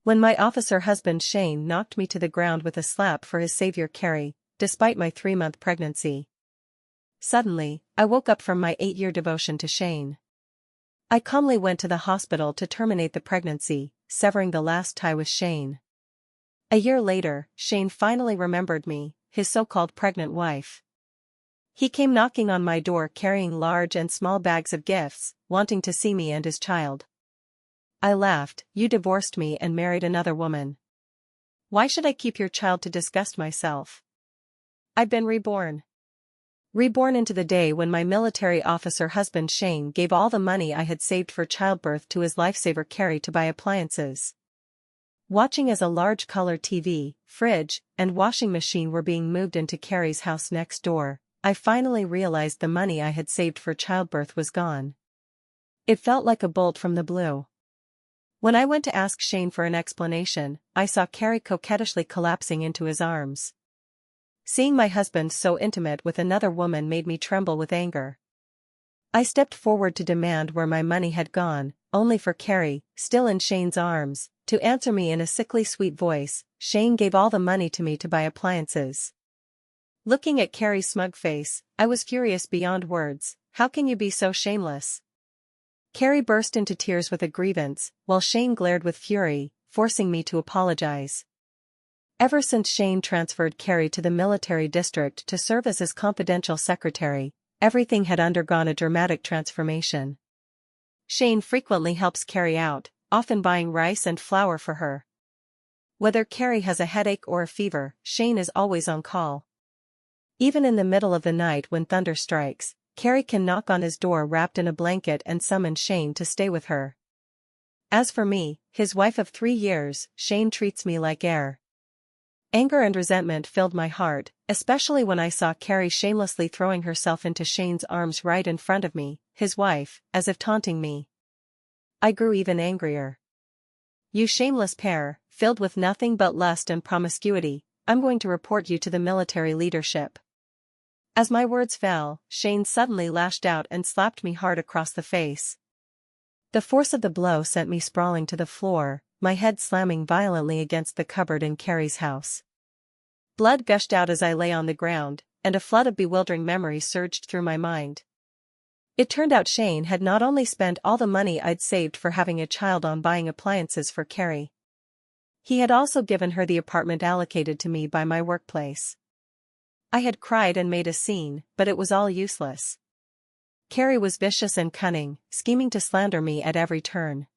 When my officer husband Shane knocked me to the ground with a slap for his savior Carrie, despite my 3-month pregnancy. Suddenly, I woke up from my 8-year devotion to Shane. I calmly went to the hospital to terminate the pregnancy, severing the last tie with Shane. A year later, Shane finally remembered me, his so-called pregnant wife. He came knocking on my door carrying large and small bags of gifts, wanting to see me and his child. I laughed. You divorced me and married another woman. Why should I keep your child to disgust myself? I've been reborn. Reborn into the day when my military officer husband Shane gave all the money I had saved for childbirth to his lifesaver Carrie to buy appliances. Watching as a large color TV, fridge, and washing machine were being moved into Carrie's house next door, I finally realized the money I had saved for childbirth was gone. It felt like a bolt from the blue. When I went to ask Shane for an explanation, I saw Carrie coquettishly collapsing into his arms. Seeing my husband so intimate with another woman made me tremble with anger. I stepped forward to demand where my money had gone, only for Carrie, still in Shane's arms, to answer me in a sickly sweet voice. Shane gave all the money to me to buy appliances. Looking at Carrie's smug face, I was furious beyond words. How can you be so shameless? Carrie burst into tears with a grievance, while Shane glared with fury, forcing me to apologize. Ever since Shane transferred Carrie to the military district to serve as his confidential secretary, everything had undergone a dramatic transformation. Shane frequently helps Carrie out, often buying rice and flour for her. Whether Carrie has a headache or a fever, Shane is always on call. Even in the middle of the night when thunder strikes, Carrie can knock on his door wrapped in a blanket and summon Shane to stay with her. As for me, his wife of 3 years, Shane treats me like air. Anger and resentment filled my heart, especially when I saw Carrie shamelessly throwing herself into Shane's arms right in front of me, his wife, as if taunting me. I grew even angrier. You shameless pair, filled with nothing but lust and promiscuity, I'm going to report you to the military leadership. As my words fell, Shane suddenly lashed out and slapped me hard across the face. The force of the blow sent me sprawling to the floor, my head slamming violently against the cupboard in Carrie's house. Blood gushed out as I lay on the ground, and a flood of bewildering memories surged through my mind. It turned out Shane had not only spent all the money I'd saved for having a child on buying appliances for Carrie. He had also given her the apartment allocated to me by my workplace. I had cried and made a scene, but it was all useless. Carrie was vicious and cunning, scheming to slander me at every turn.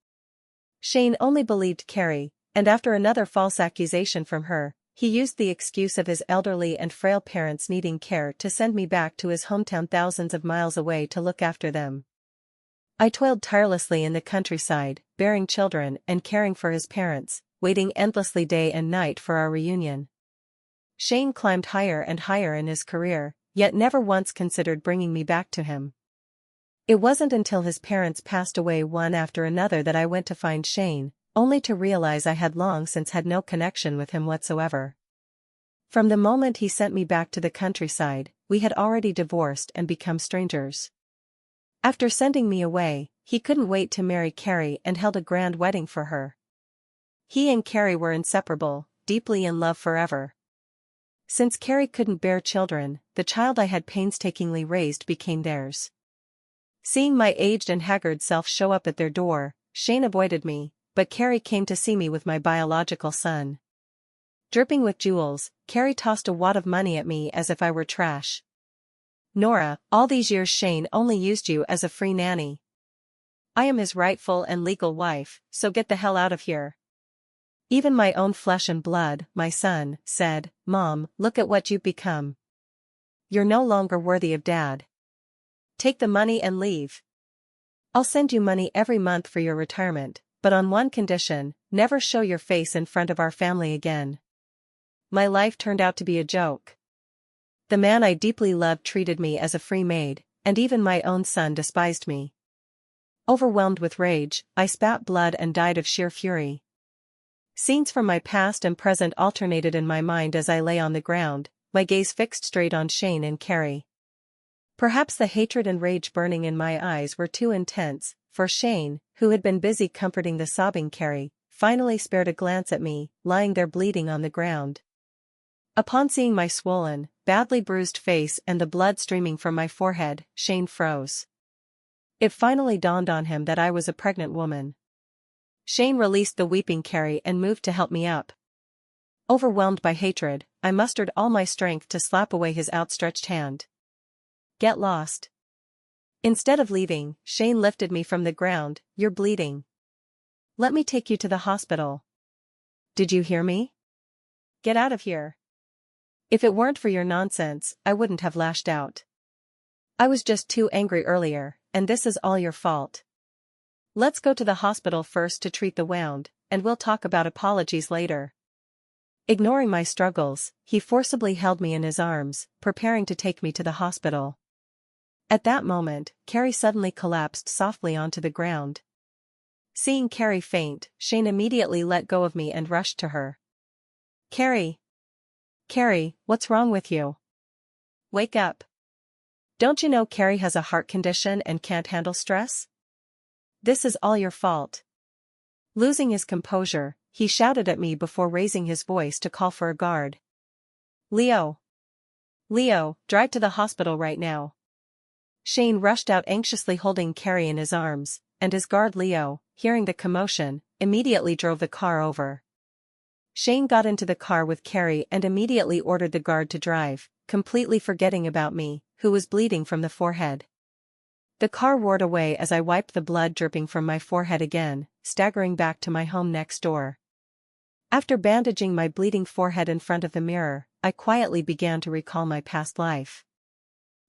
Shane only believed Carrie, and after another false accusation from her, he used the excuse of his elderly and frail parents needing care to send me back to his hometown thousands of miles away to look after them. I toiled tirelessly in the countryside, bearing children and caring for his parents, waiting endlessly day and night for our reunion. Shane climbed higher and higher in his career, yet never once considered bringing me back to him. It wasn't until his parents passed away one after another that I went to find Shane, only to realize I had long since had no connection with him whatsoever. From the moment he sent me back to the countryside, we had already divorced and become strangers. After sending me away, he couldn't wait to marry Carrie and held a grand wedding for her. He and Carrie were inseparable, deeply in love forever. Since Carrie couldn't bear children, the child I had painstakingly raised became theirs. Seeing my aged and haggard self show up at their door, Shane avoided me, but Carrie came to see me with my biological son. Dripping with jewels, Carrie tossed a wad of money at me as if I were trash. Nora, all these years Shane only used you as a free nanny. I am his rightful and legal wife, so get the hell out of here. Even my own flesh and blood, my son, said, Mom, look at what you've become. You're no longer worthy of Dad. Take the money and leave. I'll send you money every month for your retirement, but on one condition, never show your face in front of our family again. My life turned out to be a joke. The man I deeply loved treated me as a free maid, and even my own son despised me. Overwhelmed with rage, I spat blood and died of sheer fury. Scenes from my past and present alternated in my mind as I lay on the ground, my gaze fixed straight on Shane and Carrie. Perhaps the hatred and rage burning in my eyes were too intense, for Shane, who had been busy comforting the sobbing Carrie, finally spared a glance at me, lying there bleeding on the ground. Upon seeing my swollen, badly bruised face and the blood streaming from my forehead, Shane froze. It finally dawned on him that I was a pregnant woman. Shane released the weeping Carrie and moved to help me up. Overwhelmed by hatred, I mustered all my strength to slap away his outstretched hand. "Get lost." Instead of leaving, Shane lifted me from the ground. "You're bleeding. Let me take you to the hospital." "Did you hear me? Get out of here. If it weren't for your nonsense, I wouldn't have lashed out. I was just too angry earlier, and this is all your fault. Let's go to the hospital first to treat the wound, and we'll talk about apologies later." Ignoring my struggles, he forcibly held me in his arms, preparing to take me to the hospital. At that moment, Carrie suddenly collapsed softly onto the ground. Seeing Carrie faint, Shane immediately let go of me and rushed to her. "Carrie! Carrie, what's wrong with you? Wake up. Don't you know Carrie has a heart condition and can't handle stress? This is all your fault." Losing his composure, he shouted at me before raising his voice to call for a guard. "Leo! Leo, drive to the hospital right now." Shane rushed out anxiously holding Carrie in his arms, and his guard Leo, hearing the commotion, immediately drove the car over. Shane got into the car with Carrie and immediately ordered the guard to drive, completely forgetting about me, who was bleeding from the forehead. The car roared away as I wiped the blood dripping from my forehead again, staggering back to my home next door. After bandaging my bleeding forehead in front of the mirror, I quietly began to recall my past life.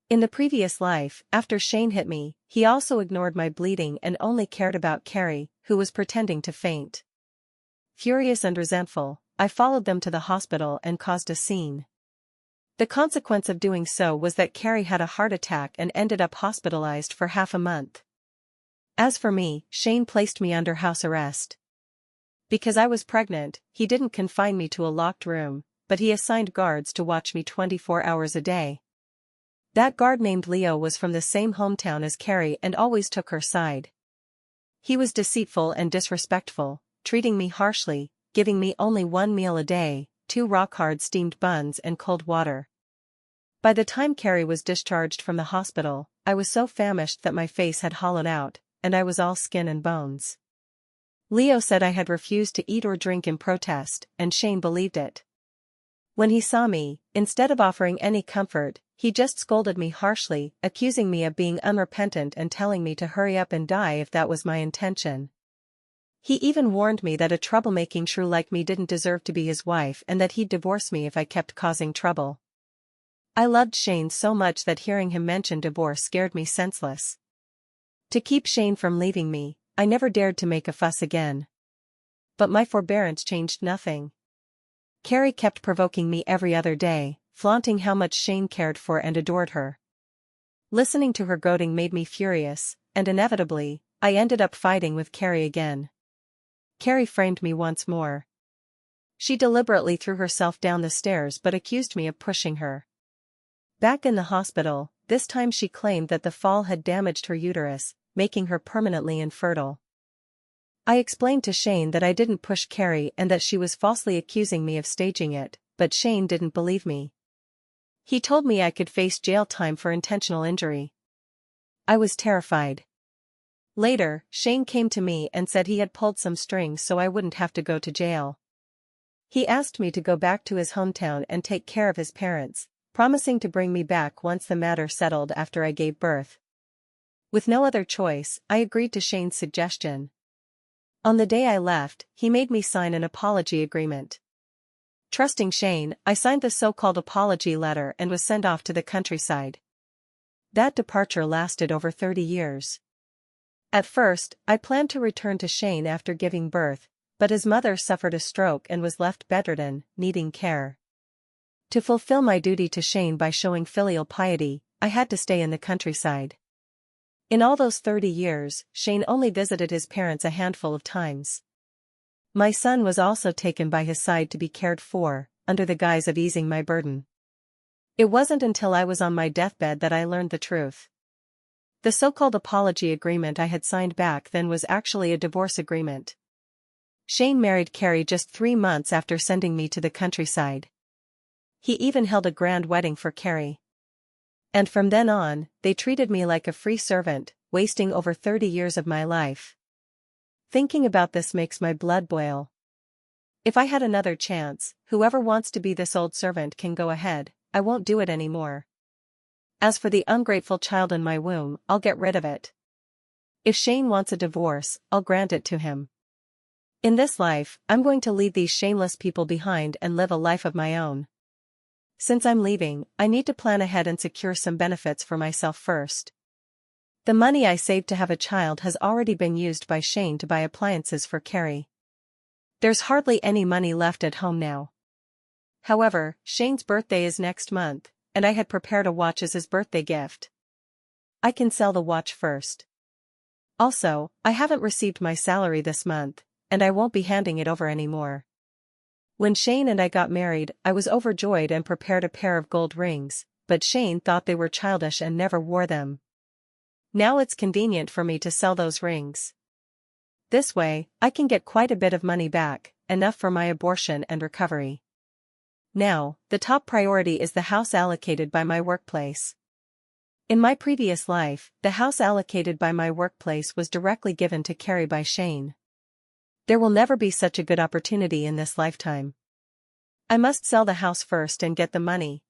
In the previous life, after Shane hit me, he also ignored my bleeding and only cared about Carrie, who was pretending to faint. Furious and resentful, I followed them to the hospital and caused a scene. The consequence of doing so was that Carrie had a heart attack and ended up hospitalized for half a month. As for me, Shane placed me under house arrest. Because I was pregnant, he didn't confine me to a locked room, but he assigned guards to watch me 24 hours a day. That guard named Leo was from the same hometown as Carrie and always took her side. He was deceitful and disrespectful, treating me harshly, giving me only one meal a day, 2 rock-hard steamed buns and cold water. By the time Carrie was discharged from the hospital, I was so famished that my face had hollowed out, and I was all skin and bones. Leo said I had refused to eat or drink in protest, and Shane believed it. When he saw me, instead of offering any comfort, he just scolded me harshly, accusing me of being unrepentant and telling me to hurry up and die if that was my intention. He even warned me that a troublemaking shrew like me didn't deserve to be his wife and that he'd divorce me if I kept causing trouble. I loved Shane so much that hearing him mention divorce scared me senseless. To keep Shane from leaving me, I never dared to make a fuss again. But my forbearance changed nothing. Carrie kept provoking me every other day, flaunting how much Shane cared for and adored her. Listening to her goading made me furious, and inevitably, I ended up fighting with Carrie again. Carrie framed me once more. She deliberately threw herself down the stairs but accused me of pushing her. Back in the hospital, this time she claimed that the fall had damaged her uterus, making her permanently infertile. I explained to Shane that I didn't push Carrie and that she was falsely accusing me of staging it, but Shane didn't believe me. He told me I could face jail time for intentional injury. I was terrified. Later, Shane came to me and said he had pulled some strings so I wouldn't have to go to jail. He asked me to go back to his hometown and take care of his parents, promising to bring me back once the matter settled after I gave birth. With no other choice, I agreed to Shane's suggestion. On the day I left, he made me sign an apology agreement. Trusting Shane, I signed the so-called apology letter and was sent off to the countryside. That departure lasted over 30 years. At first, I planned to return to Shane after giving birth, but his mother suffered a stroke and was left bedridden, needing care. To fulfill my duty to Shane by showing filial piety, I had to stay in the countryside. In all those 30 years, Shane only visited his parents a handful of times. My son was also taken by his side to be cared for, under the guise of easing my burden. It wasn't until I was on my deathbed that I learned the truth. The so-called apology agreement I had signed back then was actually a divorce agreement. Shane married Carrie just 3 months after sending me to the countryside. He even held a grand wedding for Carrie. And from then on, they treated me like a free servant, wasting over 30 years of my life. Thinking about this makes my blood boil. If I had another chance, whoever wants to be this old servant can go ahead, I won't do it anymore. As for the ungrateful child in my womb, I'll get rid of it. If Shane wants a divorce, I'll grant it to him. In this life, I'm going to leave these shameless people behind and live a life of my own. Since I'm leaving, I need to plan ahead and secure some benefits for myself first. The money I saved to have a child has already been used by Shane to buy appliances for Carrie. There's hardly any money left at home now. However, Shane's birthday is next month, and I had prepared a watch as his birthday gift. I can sell the watch first. Also, I haven't received my salary this month, and I won't be handing it over anymore. When Shane and I got married, I was overjoyed and prepared a pair of gold rings, but Shane thought they were childish and never wore them. Now it's convenient for me to sell those rings. This way, I can get quite a bit of money back, enough for my abortion and recovery. Now, the top priority is the house allocated by my workplace. In my previous life, the house allocated by my workplace was directly given to Carrie by Shane. There will never be such a good opportunity in this lifetime. I must sell the house first and get the money.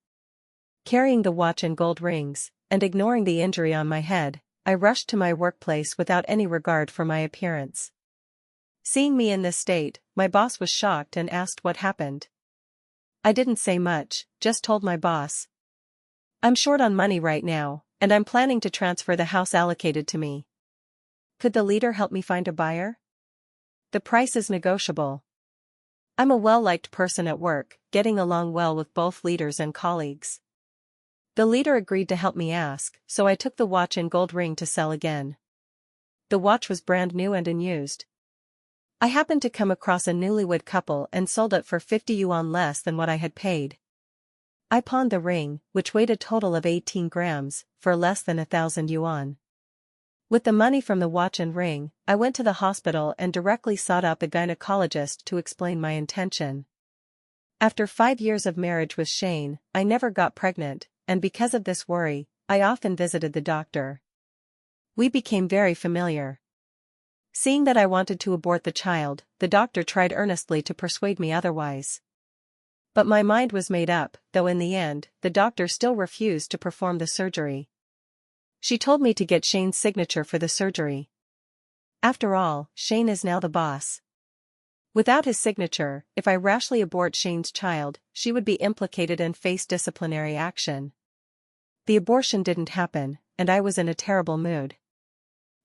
Carrying the watch and gold rings, and ignoring the injury on my head, I rushed to my workplace without any regard for my appearance. Seeing me in this state, my boss was shocked and asked what happened. I didn't say much, just told my boss. I'm short on money right now, and I'm planning to transfer the house allocated to me. Could the leader help me find a buyer? The price is negotiable. I'm a well-liked person at work, getting along well with both leaders and colleagues. The leader agreed to help me ask, so I took the watch and gold ring to sell again. The watch was brand new and unused. I happened to come across a newlywed couple and sold it for 50 yuan less than what I had paid. I pawned the ring, which weighed a total of 18 grams, for less than 1,000 yuan. With the money from the watch and ring, I went to the hospital and directly sought out the gynecologist to explain my intention. After 5 years of marriage with Shane, I never got pregnant, and because of this worry, I often visited the doctor. We became very familiar. Seeing that I wanted to abort the child, the doctor tried earnestly to persuade me otherwise. But my mind was made up, though in the end, the doctor still refused to perform the surgery. She told me to get Shane's signature for the surgery. After all, Shane is now the boss. Without his signature, if I rashly abort Shane's child, she would be implicated and face disciplinary action. The abortion didn't happen, and I was in a terrible mood.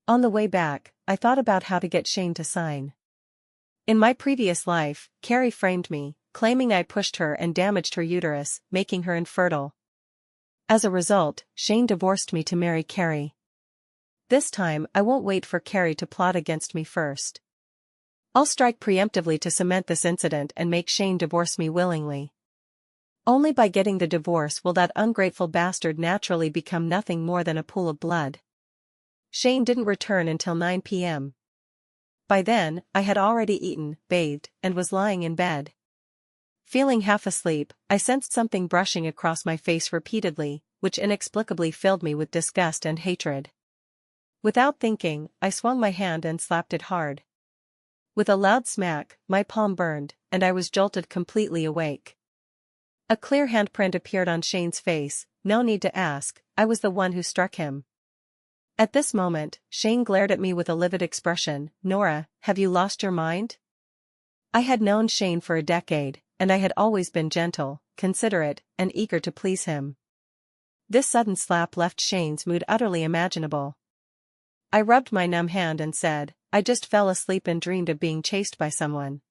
On the way back, I thought about how to get Shane to sign. In my previous life, Carrie framed me, claiming I pushed her and damaged her uterus, making her infertile. As a result, Shane divorced me to marry Carrie. This time, I won't wait for Carrie to plot against me first. I'll strike preemptively to cement this incident and make Shane divorce me willingly. Only by getting the divorce will that ungrateful bastard naturally become nothing more than a pool of blood. Shane didn't return until 9 p.m. By then, I had already eaten, bathed, and was lying in bed. Feeling half asleep, I sensed something brushing across my face repeatedly, which inexplicably filled me with disgust and hatred. Without thinking, I swung my hand and slapped it hard. With a loud smack, my palm burned, and I was jolted completely awake. A clear handprint appeared on Shane's face. No need to ask, I was the one who struck him. At this moment, Shane glared at me with a livid expression. "Nora, have you lost your mind?" I had known Shane for a decade, and I had always been gentle, considerate, and eager to please him. This sudden slap left Shane's mood utterly imaginable. I rubbed my numb hand and said, "I just fell asleep and dreamed of being chased by someone."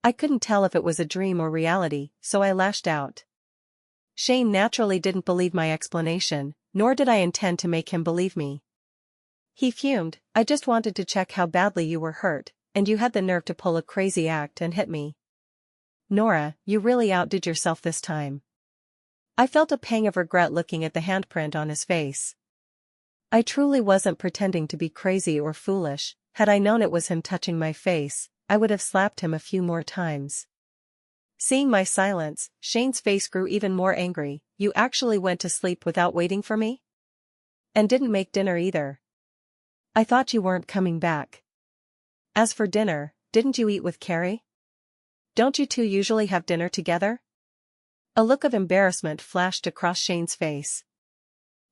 I couldn't tell if it was a dream or reality, so I lashed out. Shane naturally didn't believe my explanation, nor did I intend to make him believe me. He fumed. "I just wanted to check how badly you were hurt, and you had the nerve to pull a crazy act and hit me. Nora, you really outdid yourself this time." I felt a pang of regret looking at the handprint on his face. I truly wasn't pretending to be crazy or foolish. Had I known it was him touching my face, I would have slapped him a few more times. Seeing my silence, Shane's face grew even more angry. You actually went to sleep without waiting for me? And didn't make dinner either. I thought you weren't coming back. As for dinner, didn't you eat with Carrie? Don't you two usually have dinner together? A look of embarrassment flashed across Shane's face.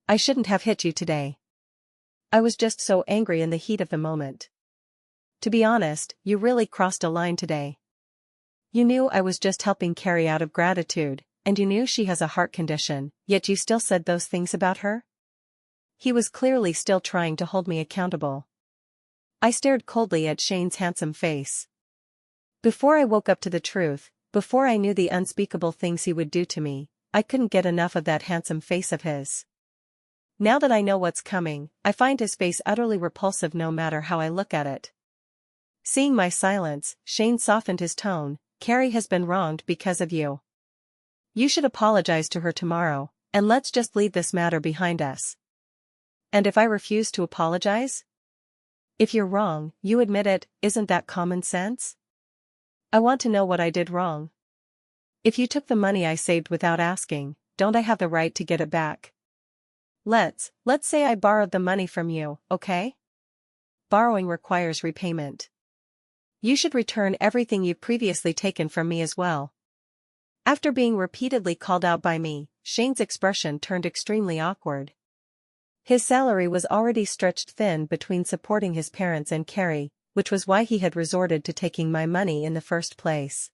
I shouldn't have hit you today. I was just so angry in the heat of the moment. To be honest, you really crossed a line today. You knew I was just helping Carrie out of gratitude, and you knew she has a heart condition, yet you still said those things about her? He was clearly still trying to hold me accountable. I stared coldly at Shane's handsome face. Before I woke up to the truth, before I knew the unspeakable things he would do to me, I couldn't get enough of that handsome face of his. Now that I know what's coming, I find his face utterly repulsive no matter how I look at it. Seeing my silence, Shane softened his tone. Carrie has been wronged because of you. You should apologize to her tomorrow, and let's just leave this matter behind us. And if I refuse to apologize? If you're wrong, you admit it, isn't that common sense? I want to know what I did wrong. If you took the money I saved without asking, don't I have the right to get it back? Let's say I borrowed the money from you, okay? Borrowing requires repayment. You should return everything you've previously taken from me as well. After being repeatedly called out by me, Shane's expression turned extremely awkward. His salary was already stretched thin between supporting his parents and Carrie, which was why he had resorted to taking my money in the first place.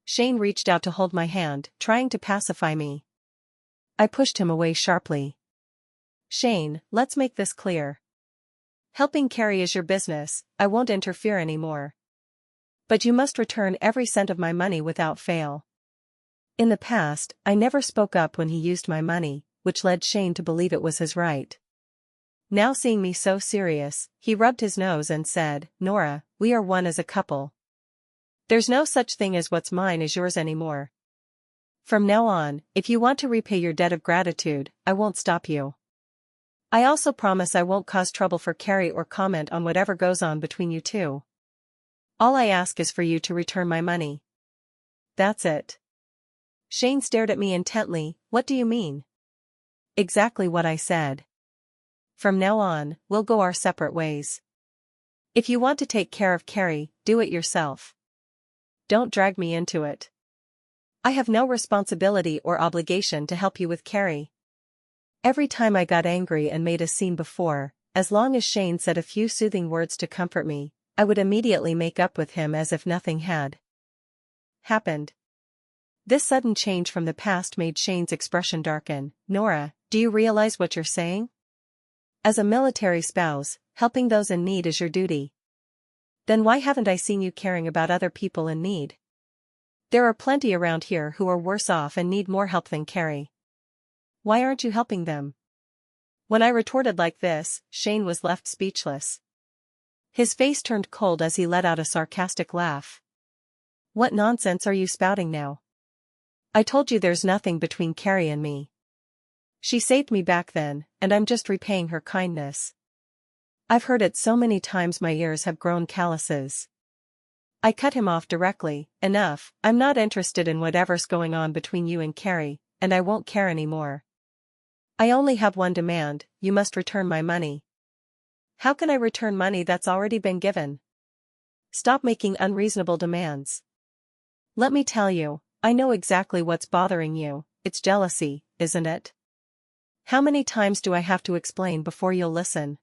Shane reached out to hold my hand, trying to pacify me. I pushed him away sharply. Shane, let's make this clear. Helping Carrie is your business, I won't interfere anymore. But you must return every cent of my money without fail. In the past, I never spoke up when he used my money, which led Shane to believe it was his right. Now seeing me so serious, he rubbed his nose and said, Nora, we are one as a couple. There's no such thing as what's mine is yours anymore. From now on, if you want to repay your debt of gratitude, I won't stop you. I also promise I won't cause trouble for Carrie or comment on whatever goes on between you two. All I ask is for you to return my money. That's it. Shane stared at me intently. What do you mean? Exactly what I said. From now on, we'll go our separate ways. If you want to take care of Carrie, do it yourself. Don't drag me into it. I have no responsibility or obligation to help you with Carrie. Every time I got angry and made a scene before, as long as Shane said a few soothing words to comfort me, I would immediately make up with him as if nothing had happened. This sudden change from the past made Shane's expression darken. Nora, do you realize what you're saying? As a military spouse, helping those in need is your duty. Then why haven't I seen you caring about other people in need? There are plenty around here who are worse off and need more help than Carrie. Why aren't you helping them? When I retorted like this, Shane was left speechless. His face turned cold as he let out a sarcastic laugh. What nonsense are you spouting now? I told you there's nothing between Carrie and me. She saved me back then, and I'm just repaying her kindness. I've heard it so many times my ears have grown calluses. I cut him off directly. Enough, I'm not interested in whatever's going on between you and Carrie, and I won't care anymore. I only have one demand, you must return my money. How can I return money that's already been given? Stop making unreasonable demands. Let me tell you, I know exactly what's bothering you, it's jealousy, isn't it? How many times do I have to explain before you'll listen?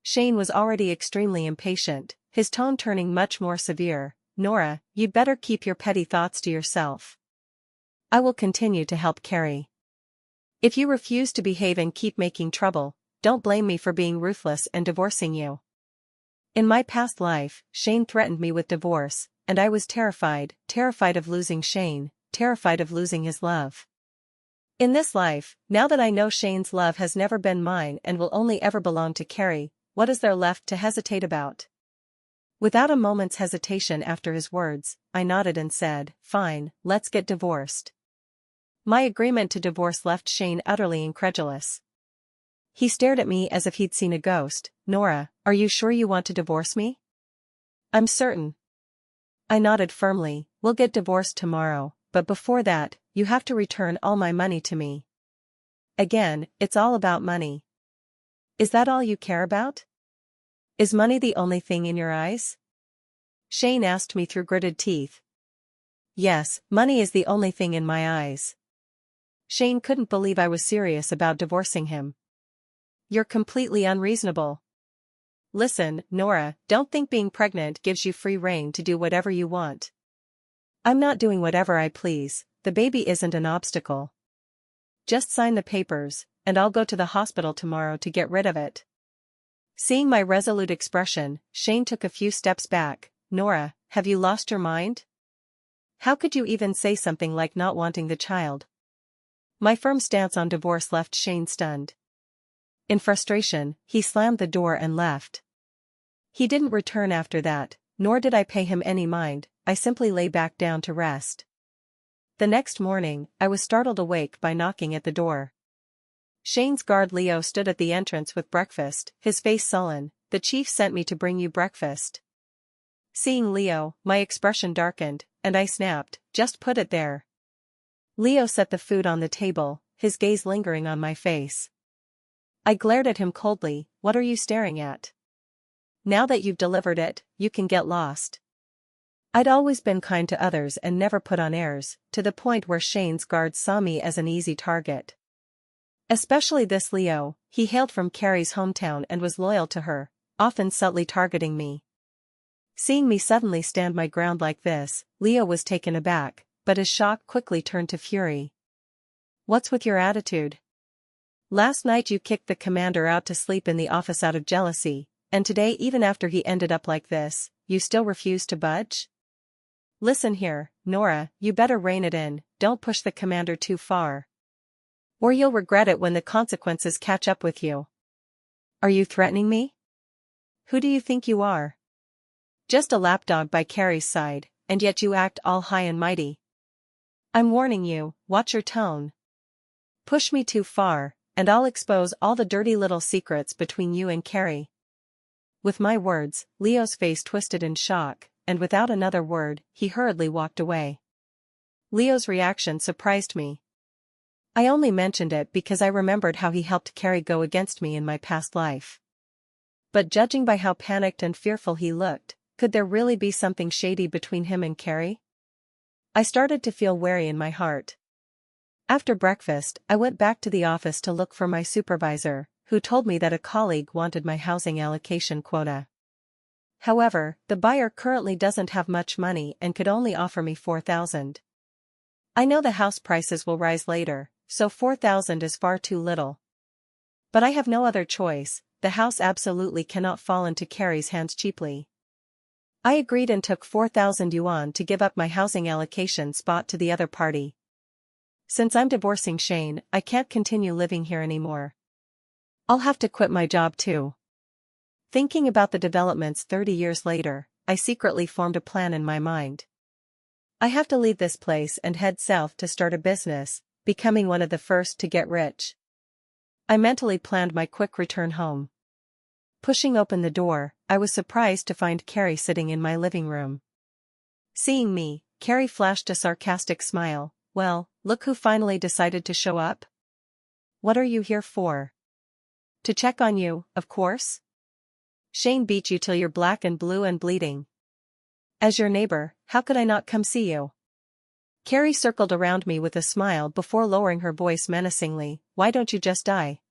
Shane was already extremely impatient, his tone turning much more severe. Nora, you'd better keep your petty thoughts to yourself. I will continue to help Carrie. If you refuse to behave and keep making trouble, don't blame me for being ruthless and divorcing you. In my past life, Shane threatened me with divorce, and I was terrified of losing Shane, terrified of losing his love. In this life, now that I know Shane's love has never been mine and will only ever belong to Carrie, what is there left to hesitate about? Without a moment's hesitation after his words, I nodded and said, fine, let's get divorced. My agreement to divorce left Shane utterly incredulous. He stared at me as if he'd seen a ghost. Nora, are you sure you want to divorce me? I'm certain, I nodded firmly. We'll get divorced tomorrow, but before that, you have to return all my money to me. Again, it's all about money. Is that all you care about? Is money the only thing in your eyes? Shane asked me through gritted teeth. Yes, money is the only thing in my eyes. Shane couldn't believe I was serious about divorcing him. You're completely unreasonable. Listen, Nora, don't think being pregnant gives you free rein to do whatever you want. I'm not doing whatever I please, the baby isn't an obstacle. Just sign the papers, and I'll go to the hospital tomorrow to get rid of it. Seeing my resolute expression, Shane took a few steps back. Nora, have you lost your mind? How could you even say something like not wanting the child? My firm stance on divorce left Shane stunned. In frustration, he slammed the door and left. He didn't return after that, nor did I pay him any mind. I simply lay back down to rest. The next morning, I was startled awake by knocking at the door. Shane's guard Leo stood at the entrance with breakfast, his face sullen. The chief sent me to bring you breakfast. Seeing Leo, my expression darkened, and I snapped, just put it there. Leo set the food on the table, his gaze lingering on my face. I glared at him coldly. What are you staring at? Now that you've delivered it, you can get lost. I'd always been kind to others and never put on airs, to the point where Shane's guards saw me as an easy target. Especially this Leo. He hailed from Carrie's hometown and was loyal to her, often subtly targeting me. Seeing me suddenly stand my ground like this, Leo was taken aback, but his shock quickly turned to fury. What's with your attitude? Last night you kicked the commander out to sleep in the office out of jealousy, and today, even after he ended up like this, you still refuse to budge? Listen here, Nora, you better rein it in, don't push the commander too far. Or you'll regret it when the consequences catch up with you. Are you threatening me? Who do you think you are? Just a lapdog by Carrie's side, and yet you act all high and mighty. I'm warning you, watch your tone. Push me too far, and I'll expose all the dirty little secrets between you and Carrie. With my words, Leo's face twisted in shock, and without another word, he hurriedly walked away. Leo's reaction surprised me. I only mentioned it because I remembered how he helped Carrie go against me in my past life. But judging by how panicked and fearful he looked, could there really be something shady between him and Carrie? I started to feel wary in my heart. After breakfast, I went back to the office to look for my supervisor, who told me that a colleague wanted my housing allocation quota. However, the buyer currently doesn't have much money and could only offer me $4,000. I know the house prices will rise later, so $4,000 is far too little. But I have no other choice, the house absolutely cannot fall into Carrie's hands cheaply. I agreed and took 4,000 yuan to give up my housing allocation spot to the other party. Since I'm divorcing Shane, I can't continue living here anymore. I'll have to quit my job too. Thinking about the developments 30 years later, I secretly formed a plan in my mind. I have to leave this place and head south to start a business, becoming one of the first to get rich. I mentally planned my quick return home. Pushing open the door, I was surprised to find Carrie sitting in my living room. Seeing me, Carrie flashed a sarcastic smile. Well, look who finally decided to show up. What are you here for? To check on you, of course. Shane beat you till you're black and blue and bleeding. As your neighbor, how could I not come see you? Carrie circled around me with a smile before lowering her voice menacingly. Why don't you just die?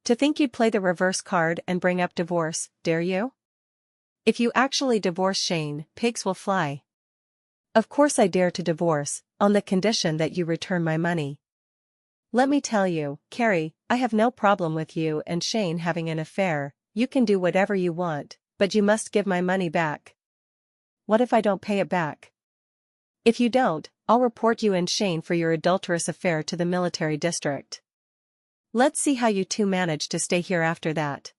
To think you'd play the reverse card and bring up divorce, dare you? If you actually divorce Shane, pigs will fly. Of course I dare to divorce, on the condition that you return my money. Let me tell you, Carrie, I have no problem with you and Shane having an affair. You can do whatever you want, but you must give my money back. What if I don't pay it back? If you don't, I'll report you and Shane for your adulterous affair to the military district. Let's see how you two manage to stay here after that.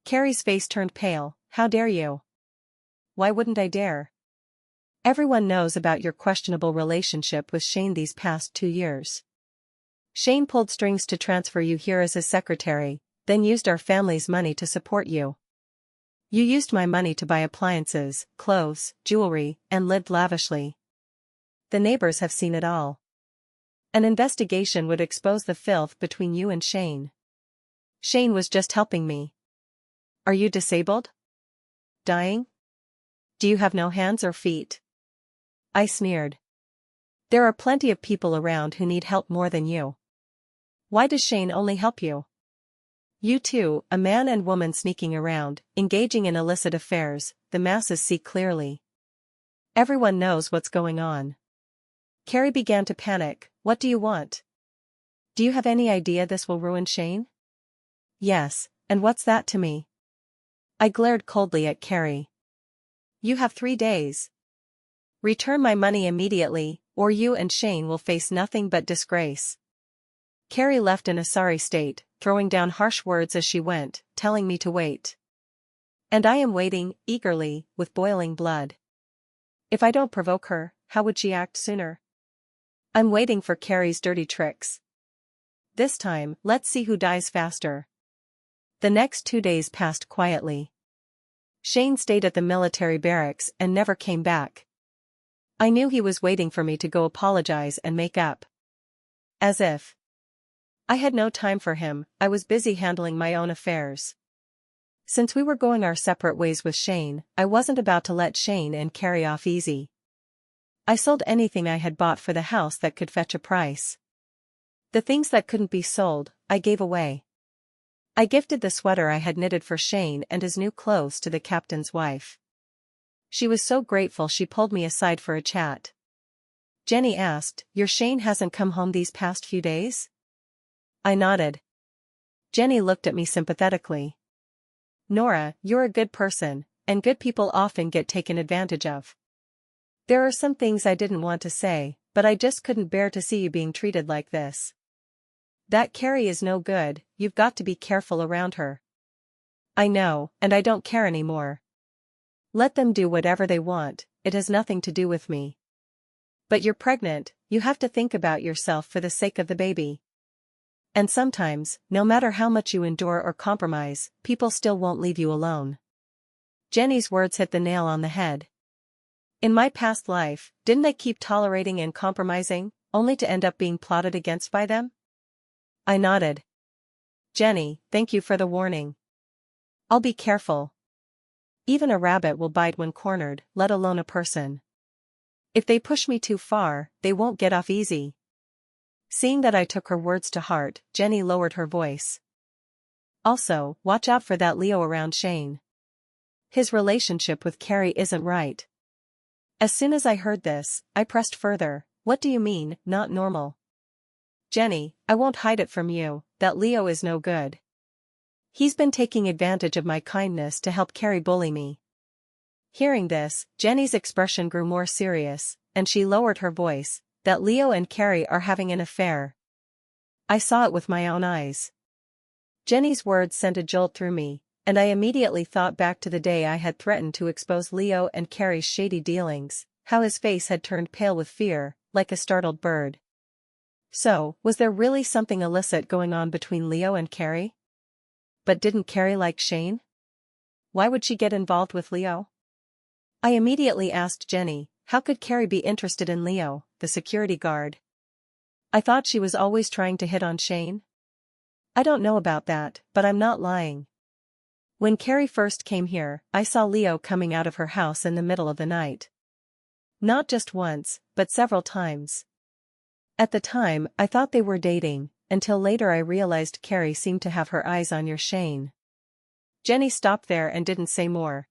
Carrie's face turned pale. How dare you? Why wouldn't I dare? Everyone knows about your questionable relationship with Shane these past 2 years. Shane pulled strings to transfer you here as his secretary, then used our family's money to support you. You used my money to buy appliances, clothes, jewelry, and lived lavishly. The neighbors have seen it all. An investigation would expose the filth between you and Shane. Shane was just helping me. Are you disabled? Dying? Do you have no hands or feet? I sneered. There are plenty of people around who need help more than you. Why does Shane only help you? You two, a man and woman sneaking around, engaging in illicit affairs, the masses see clearly. Everyone knows what's going on. Carrie began to panic. What do you want? Do you have any idea this will ruin Shane? Yes, and what's that to me? I glared coldly at Carrie. You have 3 days. Return my money immediately, or you and Shane will face nothing but disgrace. Carrie left in a sorry state, throwing down harsh words as she went, telling me to wait. And I am waiting, eagerly, with boiling blood. If I don't provoke her, how would she act sooner? I'm waiting for Carrie's dirty tricks. This time, let's see who dies faster. The next 2 days passed quietly. Shane stayed at the military barracks and never came back. I knew he was waiting for me to go apologize and make up. As if. I had no time for him, I was busy handling my own affairs. Since we were going our separate ways with Shane, I wasn't about to let Shane and Carrie off easy. I sold anything I had bought for the house that could fetch a price. The things that couldn't be sold, I gave away. I gifted the sweater I had knitted for Shane and his new clothes to the captain's wife. She was so grateful she pulled me aside for a chat. Jenny asked, "Your Shane hasn't come home these past few days?" I nodded. Jenny looked at me sympathetically. "Nora, you're a good person, and good people often get taken advantage of. There are some things I didn't want to say, but I just couldn't bear to see you being treated like this. That Carrie is no good, you've got to be careful around her." I know, and I don't care anymore. Let them do whatever they want, it has nothing to do with me. But you're pregnant, you have to think about yourself for the sake of the baby. And sometimes, no matter how much you endure or compromise, people still won't leave you alone. Jenny's words hit the nail on the head. In my past life, didn't I keep tolerating and compromising, only to end up being plotted against by them? I nodded. Jenny, thank you for the warning. I'll be careful. Even a rabbit will bite when cornered, let alone a person. If they push me too far, they won't get off easy. Seeing that I took her words to heart, Jenny lowered her voice. Also, watch out for that Leo around Shane. His relationship with Carrie isn't right. As soon as I heard this, I pressed further. What do you mean, not normal? Jenny, I won't hide it from you, that Leo is no good. He's been taking advantage of my kindness to help Carrie bully me. Hearing this, Jenny's expression grew more serious, and she lowered her voice. That Leo and Carrie are having an affair. I saw it with my own eyes. Jenny's words sent a jolt through me, and I immediately thought back to the day I had threatened to expose Leo and Carrie's shady dealings, how his face had turned pale with fear, like a startled bird. So, was there really something illicit going on between Leo and Carrie? But didn't Carrie like Shane? Why would she get involved with Leo? I immediately asked Jenny, how could Carrie be interested in Leo, the security guard? I thought she was always trying to hit on Shane. I don't know about that, but I'm not lying. When Carrie first came here, I saw Leo coming out of her house in the middle of the night. Not just once, but several times. At the time, I thought they were dating, until later I realized Carrie seemed to have her eyes on your Shane. Jenny stopped there and didn't say more.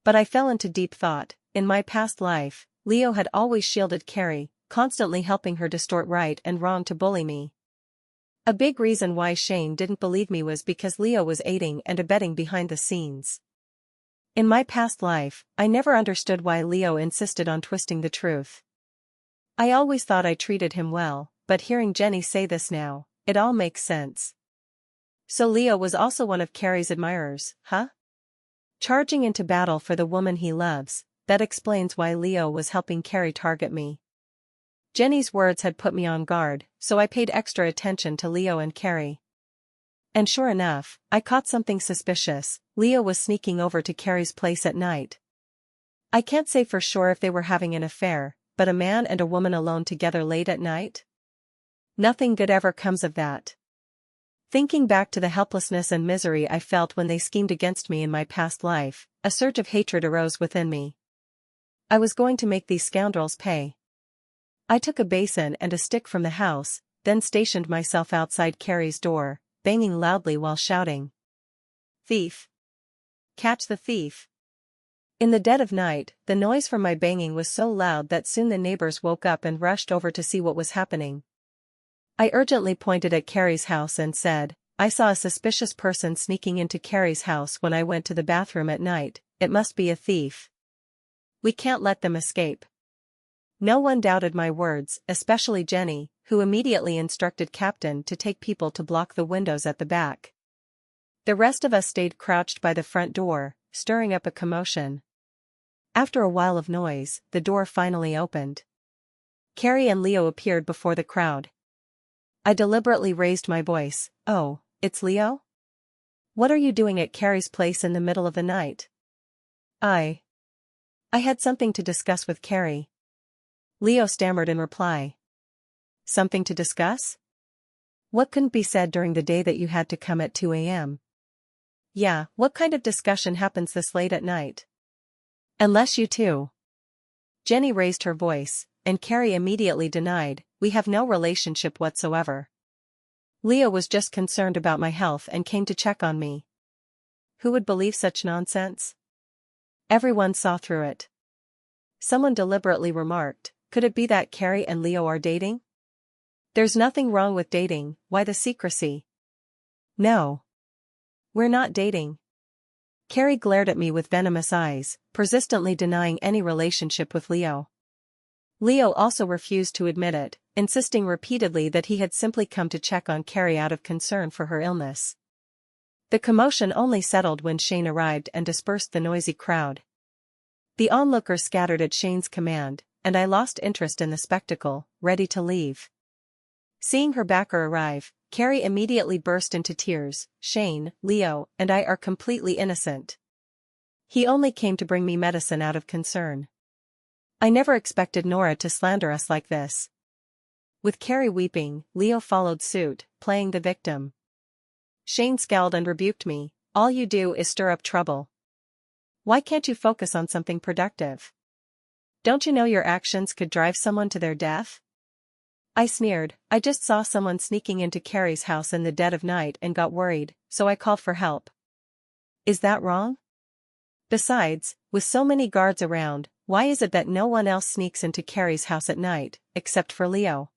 But I fell into deep thought. In my past life, Leo had always shielded Carrie, constantly helping her distort right and wrong to bully me. A big reason why Shane didn't believe me was because Leo was aiding and abetting behind the scenes. In my past life, I never understood why Leo insisted on twisting the truth. I always thought I treated him well, but hearing Jenny say this now, it all makes sense. So Leo was also one of Carrie's admirers, huh? Charging into battle for the woman he loves. That explains why Leo was helping Carrie target me. Jenny's words had put me on guard, so I paid extra attention to Leo and Carrie. And sure enough, I caught something suspicious. Leo was sneaking over to Carrie's place at night. I can't say for sure if they were having an affair, but a man and a woman alone together late at night? Nothing good ever comes of that. Thinking back to the helplessness and misery I felt when they schemed against me in my past life, a surge of hatred arose within me. I was going to make these scoundrels pay. I took a basin and a stick from the house, then stationed myself outside Carrie's door, banging loudly while shouting, "Thief! Catch the thief!" In the dead of night, the noise from my banging was so loud that soon the neighbors woke up and rushed over to see what was happening. I urgently pointed at Carrie's house and said, "I saw a suspicious person sneaking into Carrie's house when I went to the bathroom at night. It must be a thief. We can't let them escape." No one doubted my words, especially Jenny, who immediately instructed Captain to take people to block the windows at the back. The rest of us stayed crouched by the front door, stirring up a commotion. After a while of noise, the door finally opened. Carrie and Leo appeared before the crowd. I deliberately raised my voice. "Oh, it's Leo? What are you doing at Carrie's place in the middle of the night?" I had something to discuss with Carrie." Leo stammered in reply. "Something to discuss? What couldn't be said during the day that you had to come at 2 a.m.? Yeah, what kind of discussion happens this late at night? Unless you two." Jenny raised her voice, and Carrie immediately denied, "We have no relationship whatsoever. Leo was just concerned about my health and came to check on me." Who would believe such nonsense? Everyone saw through it. Someone deliberately remarked, "Could it be that Carrie and Leo are dating?" "There's nothing wrong with dating, why the secrecy?" "No. We're not dating." Carrie glared at me with venomous eyes, persistently denying any relationship with Leo. Leo also refused to admit it, insisting repeatedly that he had simply come to check on Carrie out of concern for her illness. The commotion only settled when Shane arrived and dispersed the noisy crowd. The onlookers scattered at Shane's command, and I lost interest in the spectacle, ready to leave. Seeing her backer arrive, Carrie immediately burst into tears. "Shane, Leo, and I are completely innocent. He only came to bring me medicine out of concern. I never expected Nora to slander us like this." With Carrie weeping, Leo followed suit, playing the victim. Shane scowled and rebuked me. "All you do is stir up trouble. Why can't you focus on something productive? Don't you know your actions could drive someone to their death?" I sneered. "I just saw someone sneaking into Carrie's house in the dead of night and got worried, so I called for help. Is that wrong? Besides, with so many guards around, why is it that no one else sneaks into Carrie's house at night, except for Leo?"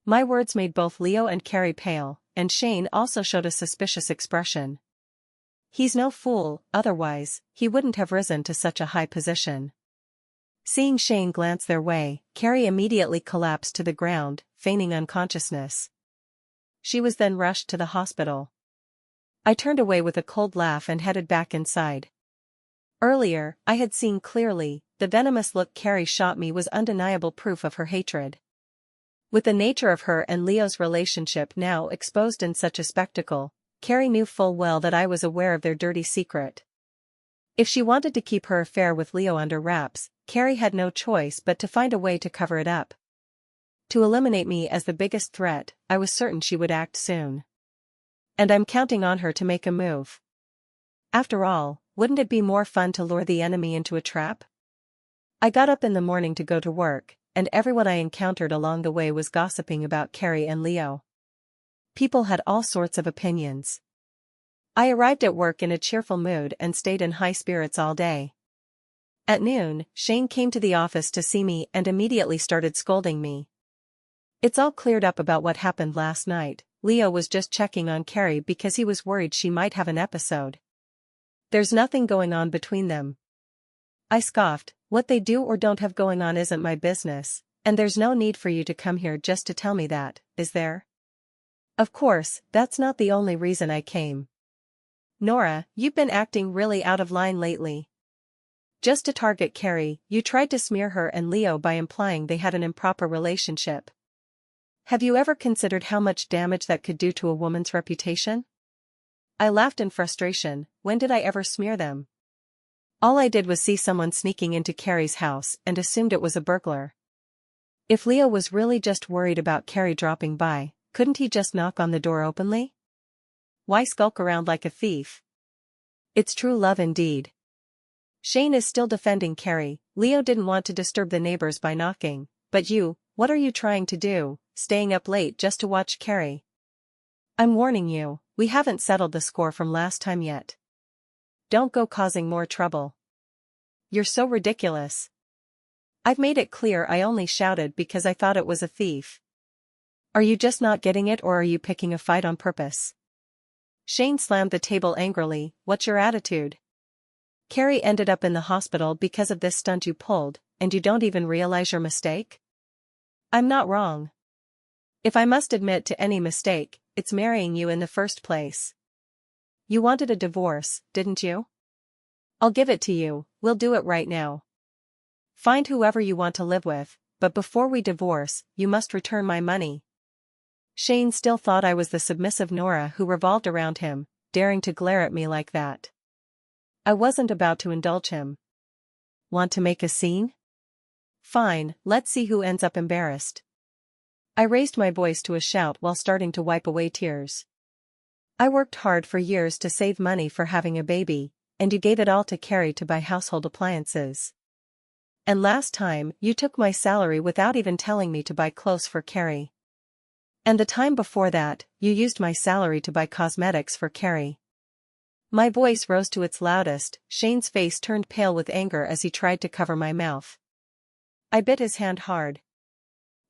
My words made both Leo and Carrie pale, and Shane also showed a suspicious expression. He's no fool, otherwise, he wouldn't have risen to such a high position. Seeing Shane glance their way, Carrie immediately collapsed to the ground, feigning unconsciousness. She was then rushed to the hospital. I turned away with a cold laugh and headed back inside. Earlier, I had seen clearly, the venomous look Carrie shot me was undeniable proof of her hatred. With the nature of her and Leo's relationship now exposed in such a spectacle, Carrie knew full well that I was aware of their dirty secret. If she wanted to keep her affair with Leo under wraps, Carrie had no choice but to find a way to cover it up. To eliminate me as the biggest threat, I was certain she would act soon. And I'm counting on her to make a move. After all, wouldn't it be more fun to lure the enemy into a trap? I got up in the morning to go to work, and everyone I encountered along the way was gossiping about Carrie and Leo. People had all sorts of opinions. I arrived at work in a cheerful mood and stayed in high spirits all day. At noon, Shane came to the office to see me and immediately started scolding me. "It's all cleared up about what happened last night. Leo was just checking on Carrie because he was worried she might have an episode. There's nothing going on between them." I scoffed. "What they do or don't have going on isn't my business, and there's no need for you to come here just to tell me that, is there? Of course, that's not the only reason I came. Nora, you've been acting really out of line lately. Just to target Carrie, you tried to smear her and Leo by implying they had an improper relationship. Have you ever considered how much damage that could do to a woman's reputation?" I laughed in frustration. When did I ever smear them? All I did was see someone sneaking into Carrie's house and assumed it was a burglar. If Leo was really just worried about Carrie dropping by, couldn't he just knock on the door openly? Why skulk around like a thief? It's true love indeed. Shane is still defending Carrie. Leo didn't want to disturb the neighbors by knocking. But you, what are you trying to do, staying up late just to watch Carrie? I'm warning you, we haven't settled the score from last time yet. Don't go causing more trouble. You're so ridiculous. I've made it clear I only shouted because I thought it was a thief. Are you just not getting it, or are you picking a fight on purpose? Shane slammed the table angrily. What's your attitude? Carrie ended up in the hospital because of this stunt you pulled, and you don't even realize your mistake? I'm not wrong. If I must admit to any mistake, it's marrying you in the first place. You wanted a divorce, didn't you? I'll give it to you. We'll do it right now. Find whoever you want to live with, but before we divorce, you must return my money. Shane still thought I was the submissive Nora who revolved around him, daring to glare at me like that. I wasn't about to indulge him. Want to make a scene? Fine, let's see who ends up embarrassed. I raised my voice to a shout while starting to wipe away tears. I worked hard for years to save money for having a baby, and you gave it all to Carrie to buy household appliances. And last time, you took my salary without even telling me to buy clothes for Carrie. And the time before that, you used my salary to buy cosmetics for Carrie. My voice rose to its loudest. Shane's face turned pale with anger as he tried to cover my mouth. I bit his hand hard.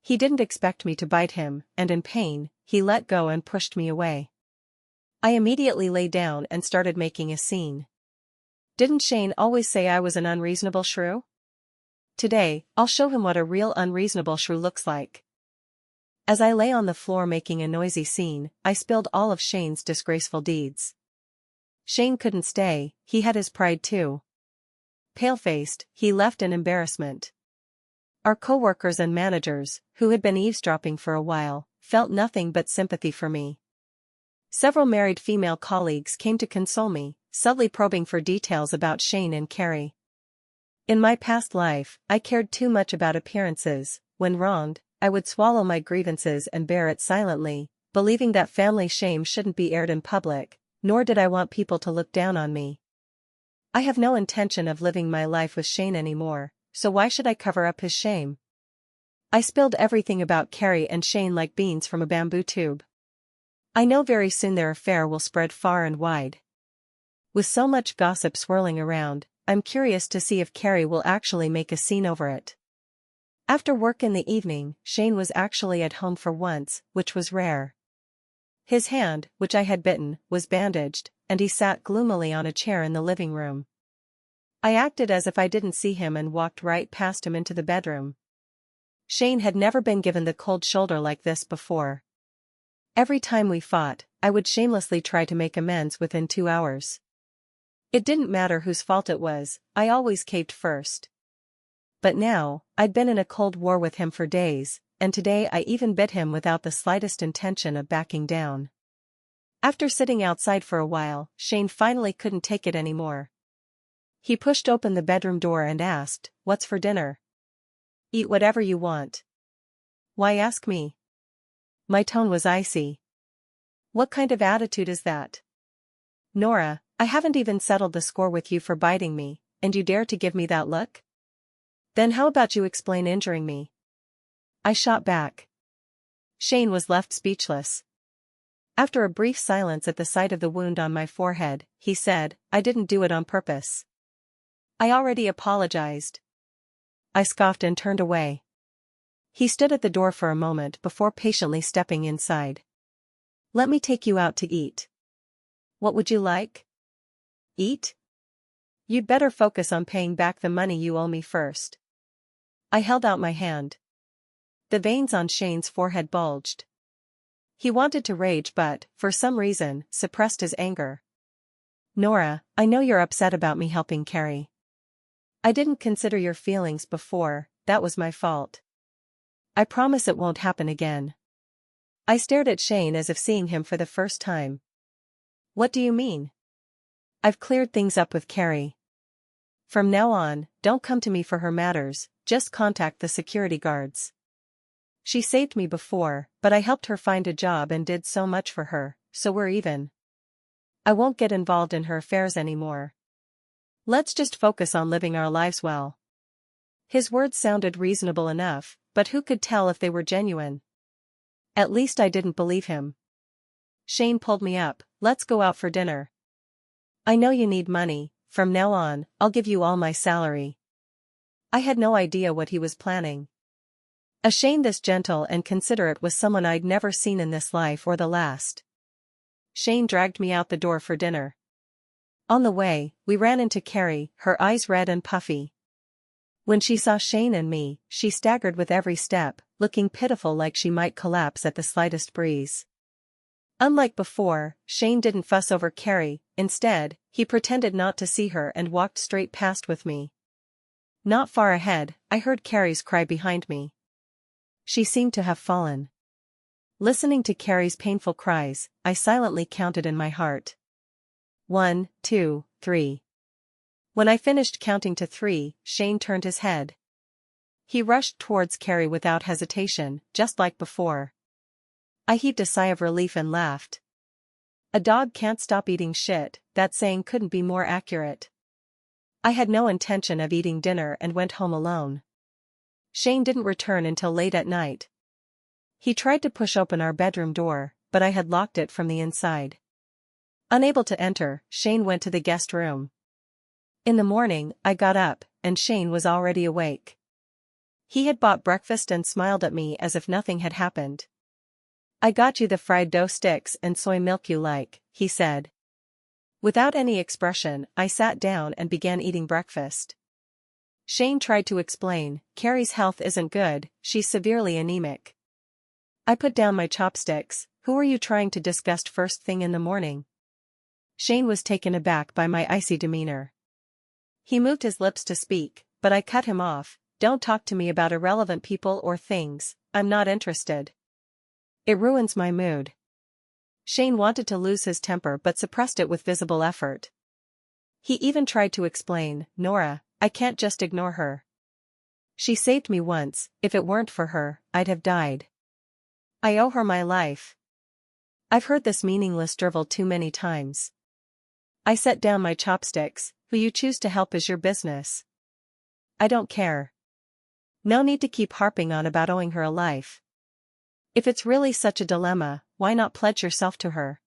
He didn't expect me to bite him, and in pain, he let go and pushed me away. I immediately lay down and started making a scene. Didn't Shane always say I was an unreasonable shrew? Today, I'll show him what a real unreasonable shrew looks like. As I lay on the floor making a noisy scene, I spilled all of Shane's disgraceful deeds. Shane couldn't stay, he had his pride too. Pale-faced, he left in embarrassment. Our co-workers and managers, who had been eavesdropping for a while, felt nothing but sympathy for me. Several married female colleagues came to console me, subtly probing for details about Shane and Carrie. In my past life, I cared too much about appearances. When wronged, I would swallow my grievances and bear it silently, believing that family shame shouldn't be aired in public, nor did I want people to look down on me. I have no intention of living my life with Shane anymore, so why should I cover up his shame? I spilled everything about Carrie and Shane like beans from a bamboo tube. I know very soon their affair will spread far and wide. With so much gossip swirling around, I'm curious to see if Carrie will actually make a scene over it. After work in the evening, Shane was actually at home for once, which was rare. His hand, which I had bitten, was bandaged, and he sat gloomily on a chair in the living room. I acted as if I didn't see him and walked right past him into the bedroom. Shane had never been given the cold shoulder like this before. Every time we fought, I would shamelessly try to make amends within 2 hours. It didn't matter whose fault it was, I always caved first. But now, I'd been in a cold war with him for days, and today I even bit him without the slightest intention of backing down. After sitting outside for a while, Shane finally couldn't take it anymore. He pushed open the bedroom door and asked, "What's for dinner?" "Eat whatever you want." "Why ask me?" My tone was icy. "What kind of attitude is that? Nora, I haven't even settled the score with you for biting me, and you dare to give me that look? Then how about you explain injuring me?" I shot back. Shane was left speechless. After a brief silence at the sight of the wound on my forehead, he said, "I didn't do it on purpose. I already apologized." I scoffed and turned away. He stood at the door for a moment before patiently stepping inside. "Let me take you out to eat." "What would you like?" "Eat? You'd better focus on paying back the money you owe me first." I held out my hand. The veins on Shane's forehead bulged. He wanted to rage but, for some reason, suppressed his anger. "Nora, I know you're upset about me helping Carrie. I didn't consider your feelings before, that was my fault. I promise it won't happen again." I stared at Shane as if seeing him for the first time. What do you mean? I've cleared things up with Carrie. From now on, don't come to me for her matters, just contact the security guards. She saved me before, but I helped her find a job and did so much for her, so we're even. I won't get involved in her affairs anymore. Let's just focus on living our lives well. His words sounded reasonable enough, but who could tell if they were genuine? At least I didn't believe him. Shane pulled me up. Let's go out for dinner. I know you need money, from now on, I'll give you all my salary. I had no idea what he was planning. A Shane this gentle and considerate was someone I'd never seen in this life or the last. Shane dragged me out the door for dinner. On the way, we ran into Carrie, her eyes red and puffy. When she saw Shane and me, she staggered with every step, looking pitiful like she might collapse at the slightest breeze. Unlike before, Shane didn't fuss over Carrie. Instead, he pretended not to see her and walked straight past with me. Not far ahead, I heard Carrie's cry behind me. She seemed to have fallen. Listening to Carrie's painful cries, I silently counted in my heart. 1, 2, 3. When I finished counting to 3, Shane turned his head. He rushed towards Carrie without hesitation, just like before. I heaved a sigh of relief and laughed. A dog can't stop eating shit, that saying couldn't be more accurate. I had no intention of eating dinner and went home alone. Shane didn't return until late at night. He tried to push open our bedroom door, but I had locked it from the inside. Unable to enter, Shane went to the guest room. In the morning, I got up, and Shane was already awake. He had bought breakfast and smiled at me as if nothing had happened. I got you the fried dough sticks and soy milk you like, he said. Without any expression, I sat down and began eating breakfast. Shane tried to explain, Carrie's health isn't good, she's severely anemic. I put down my chopsticks. Who are you trying to disgust first thing in the morning? Shane was taken aback by my icy demeanor. He moved his lips to speak, but I cut him off. Don't talk to me about irrelevant people or things, I'm not interested. It ruins my mood. Shane wanted to lose his temper but suppressed it with visible effort. He even tried to explain, Nora, I can't just ignore her. She saved me once, if it weren't for her, I'd have died. I owe her my life. I've heard this meaningless drivel too many times. I set down my chopsticks. Who you choose to help is your business. I don't care. No need to keep harping on about owing her a life. If it's really such a dilemma, why not pledge yourself to her?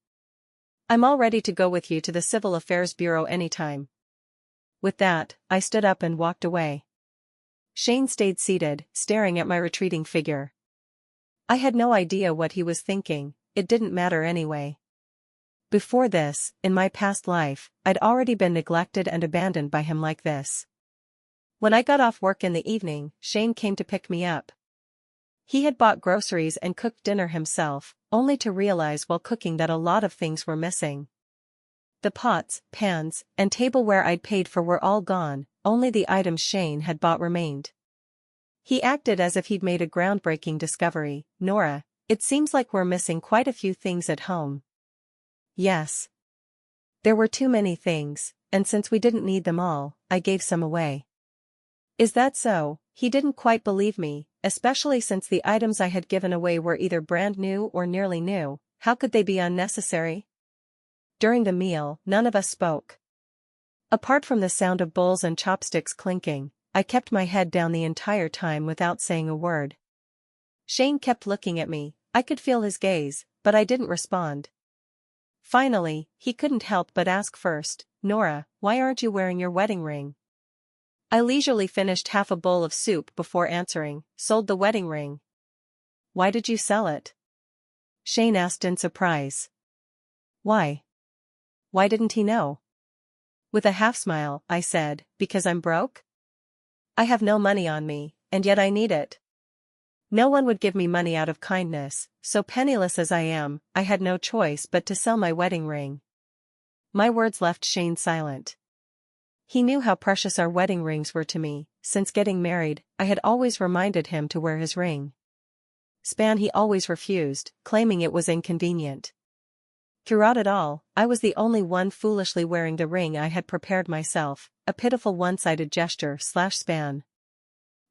I'm all ready to go with you to the Civil Affairs Bureau anytime. With that, I stood up and walked away. Shane stayed seated, staring at my retreating figure. I had no idea what he was thinking, it didn't matter anyway. Before this, in my past life, I'd already been neglected and abandoned by him like this. When I got off work in the evening, Shane came to pick me up. He had bought groceries and cooked dinner himself, only to realize while cooking that a lot of things were missing. The pots, pans, and tableware I'd paid for were all gone, only the items Shane had bought remained. He acted as if he'd made a groundbreaking discovery. Nora, it seems like we're missing quite a few things at home. Yes. There were too many things, and since we didn't need them all, I gave some away. Is that so? He didn't quite believe me, especially since the items I had given away were either brand new or nearly new. How could they be unnecessary? During the meal, none of us spoke. Apart from the sound of bowls and chopsticks clinking, I kept my head down the entire time without saying a word. Shane kept looking at me. I could feel his gaze, but I didn't respond. Finally, he couldn't help but ask first, Nora, why aren't you wearing your wedding ring? I leisurely finished half a bowl of soup before answering, sold the wedding ring. Why did you sell it? Shane asked in surprise. Why? Why didn't he know? With a half smile, I said, because I'm broke? I have no money on me, and yet I need it. No one would give me money out of kindness, so penniless as I am, I had no choice but to sell my wedding ring. My words left Shane silent. He knew how precious our wedding rings were to me. Since getting married, I had always reminded him to wear his ring. He always refused, claiming it was inconvenient. Throughout it all, I was the only one foolishly wearing the ring I had prepared myself, a pitiful one-sided gesture/span.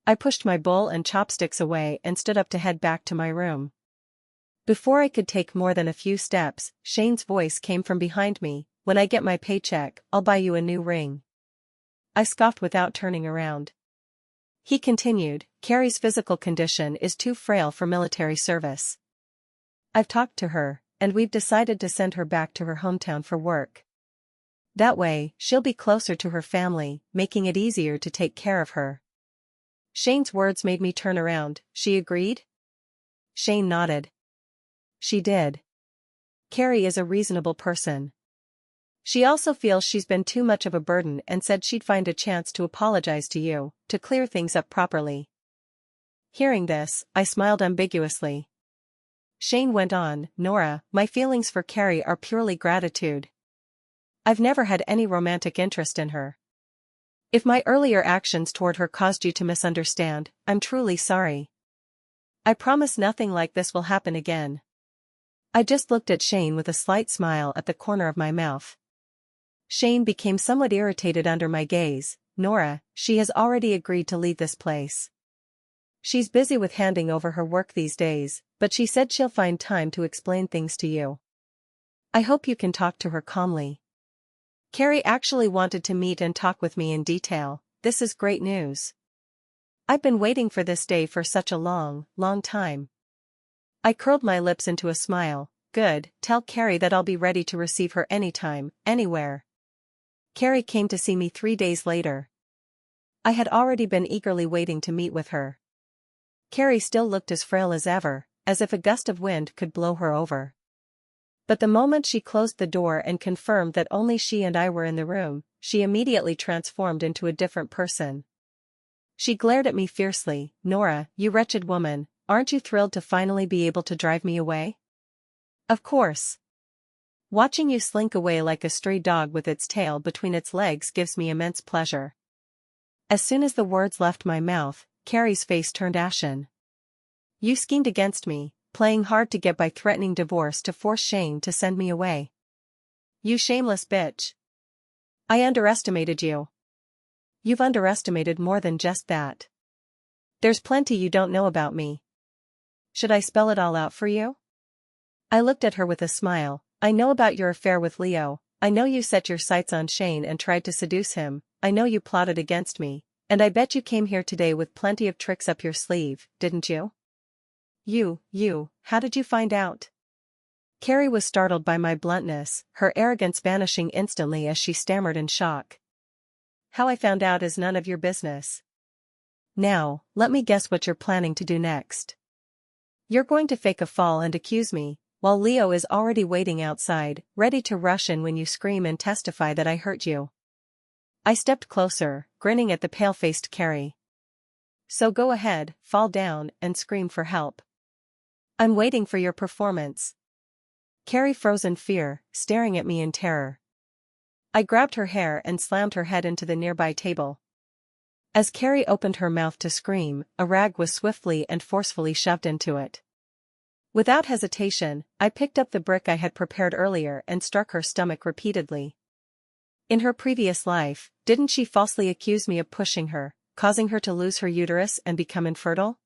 I pushed my bowl and chopsticks away and stood up to head back to my room. Before I could take more than a few steps, Shane's voice came from behind me, "When I get my paycheck, I'll buy you a new ring." I scoffed without turning around. He continued, "Carrie's physical condition is too frail for military service. I've talked to her, and we've decided to send her back to her hometown for work. That way, she'll be closer to her family, making it easier to take care of her." Shane's words made me turn around. "She agreed?" Shane nodded. "She did. Carrie is a reasonable person. She also feels she's been too much of a burden and said she'd find a chance to apologize to you, to clear things up properly." Hearing this, I smiled ambiguously. Shane went on, "Nora, my feelings for Carrie are purely gratitude. I've never had any romantic interest in her. If my earlier actions toward her caused you to misunderstand, I'm truly sorry. I promise nothing like this will happen again." I just looked at Shane with a slight smile at the corner of my mouth. Shane became somewhat irritated under my gaze. "Nora, she has already agreed to leave this place. She's busy with handing over her work these days, but she said she'll find time to explain things to you. I hope you can talk to her calmly. Carrie actually wanted to meet and talk with me in detail. This is great news. I've been waiting for this day for such a long, long time." I curled my lips into a smile. "Good, tell Carrie that I'll be ready to receive her anytime, anywhere." Carrie came to see me 3 days later. I had already been eagerly waiting to meet with her. Carrie still looked as frail as ever, as if a gust of wind could blow her over. But the moment she closed the door and confirmed that only she and I were in the room, she immediately transformed into a different person. She glared at me fiercely. "Nora, you wretched woman, aren't you thrilled to finally be able to drive me away?" "Of course. Watching you slink away like a stray dog with its tail between its legs gives me immense pleasure." As soon as the words left my mouth, Carrie's face turned ashen. "You schemed against me, playing hard to get by threatening divorce to force Shane to send me away. You shameless bitch. I underestimated you." "You've underestimated more than just that. There's plenty you don't know about me. Should I spell it all out for you?" I looked at her with a smile. "I know about your affair with Leo. I know you set your sights on Shane and tried to seduce him. I know you plotted against me, and I bet you came here today with plenty of tricks up your sleeve, didn't you?" How did you find out?" Carrie was startled by my bluntness, her arrogance vanishing instantly as she stammered in shock. "How I found out is none of your business. Now, let me guess what you're planning to do next. You're going to fake a fall and accuse me, while Leo is already waiting outside, ready to rush in when you scream and testify that I hurt you." I stepped closer, grinning at the pale-faced Carrie. "So go ahead, fall down, and scream for help. I'm waiting for your performance." Carrie froze in fear, staring at me in terror. I grabbed her hair and slammed her head into the nearby table. As Carrie opened her mouth to scream, a rag was swiftly and forcefully shoved into it. Without hesitation, I picked up the brick I had prepared earlier and struck her stomach repeatedly. In her previous life, didn't she falsely accuse me of pushing her, causing her to lose her uterus and become infertile?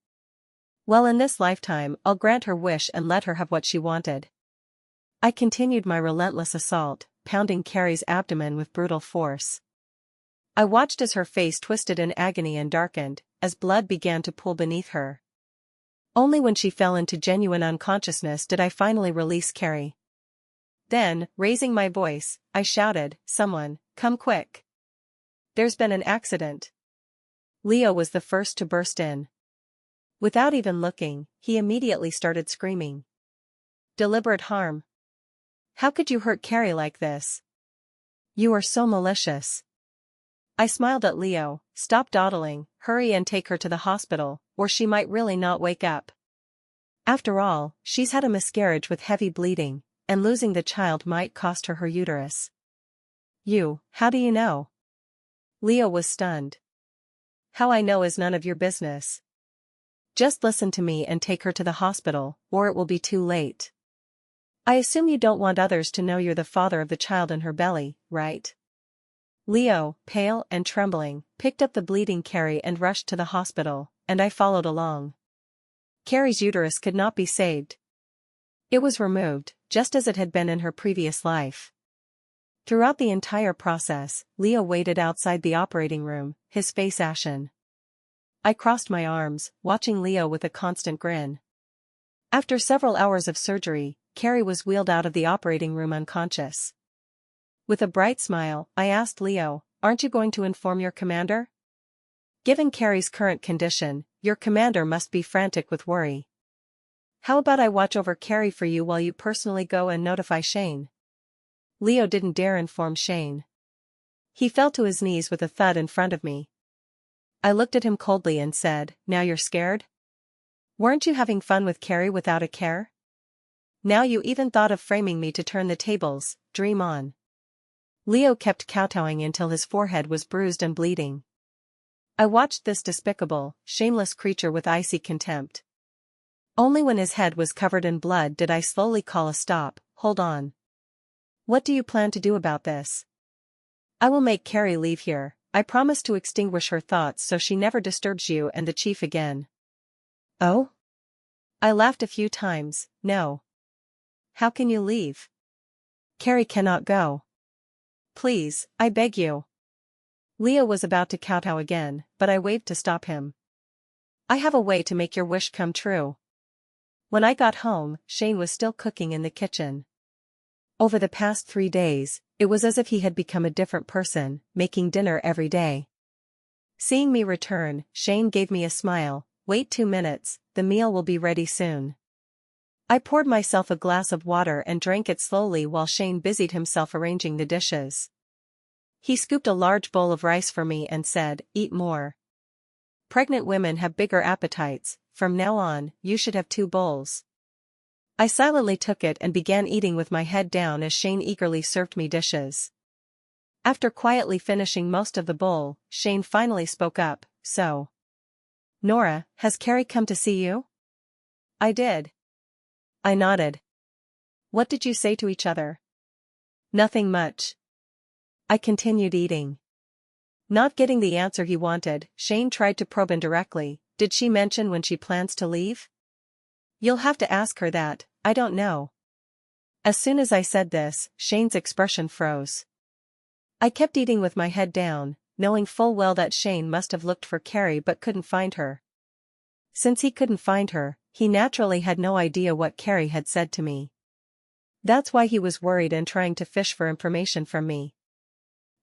Well, in this lifetime, I'll grant her wish and let her have what she wanted. I continued my relentless assault, pounding Carrie's abdomen with brutal force. I watched as her face twisted in agony and darkened, as blood began to pool beneath her. Only when she fell into genuine unconsciousness did I finally release Carrie. Then, raising my voice, I shouted, "Someone, come quick. There's been an accident." Leo was the first to burst in. Without even looking, he immediately started screaming. "Deliberate harm. How could you hurt Carrie like this? You are so malicious." I smiled at Leo. "Stop dawdling, hurry and take her to the hospital, or she might really not wake up. After all, she's had a miscarriage with heavy bleeding, and losing the child might cost her her uterus." How do you know?" Leo was stunned. "How I know is none of your business. Just listen to me and take her to the hospital, or it will be too late." I assume you don't want others to know you're the father of the child in her belly, right? Leo, pale and trembling, picked up the bleeding Carrie and rushed to the hospital, and I followed along. Carrie's uterus could not be saved. It was removed, just as it had been in her previous life. Throughout the entire process, Leo waited outside the operating room, his face ashen. I crossed my arms, watching Leo with a constant grin. After several hours of surgery, Carrie was wheeled out of the operating room unconscious. With a bright smile, I asked Leo, "Aren't you going to inform your commander?" Given Carrie's current condition, your commander must be frantic with worry. How about I watch over Carrie for you while you personally go and notify Shane? Leo didn't dare inform Shane. He fell to his knees with a thud in front of me. I looked at him coldly and said, "Now you're scared? Weren't you having fun with Carrie without a care? Now you even thought of framing me to turn the tables, dream on." Leo kept kowtowing until his forehead was bruised and bleeding. I watched this despicable, shameless creature with icy contempt. Only when his head was covered in blood did I slowly call a stop. "Hold on. What do you plan to do about this?" "I will make Carrie leave here. I promise to extinguish her thoughts so she never disturbs you and the chief again." "Oh?" I laughed a few times. "No. How can you leave? Carrie cannot go. Please, I beg you." Leo was about to kowtow again, but I waved to stop him. "I have a way to make your wish come true." When I got home, Shane was still cooking in the kitchen. Over the past 3 days, it was as if he had become a different person, making dinner every day. Seeing me return, Shane gave me a smile. "Wait 2 minutes, the meal will be ready soon." I poured myself a glass of water and drank it slowly while Shane busied himself arranging the dishes. He scooped a large bowl of rice for me and said, "Eat more. Pregnant women have bigger appetites, from now on, you should have 2 bowls." I silently took it and began eating with my head down as Shane eagerly served me dishes. After quietly finishing most of the bowl, Shane finally spoke up, "So, Nora, has Carrie come to see you?" "I did." I nodded. "What did you say to each other?" "Nothing much." I continued eating. Not getting the answer he wanted, Shane tried to probe indirectly. "Did she mention when she plans to leave?" "You'll have to ask her that, I don't know." As soon as I said this, Shane's expression froze. I kept eating with my head down, knowing full well that Shane must have looked for Carrie but couldn't find her. Since he couldn't find her, he naturally had no idea what Carrie had said to me. That's why he was worried and trying to fish for information from me.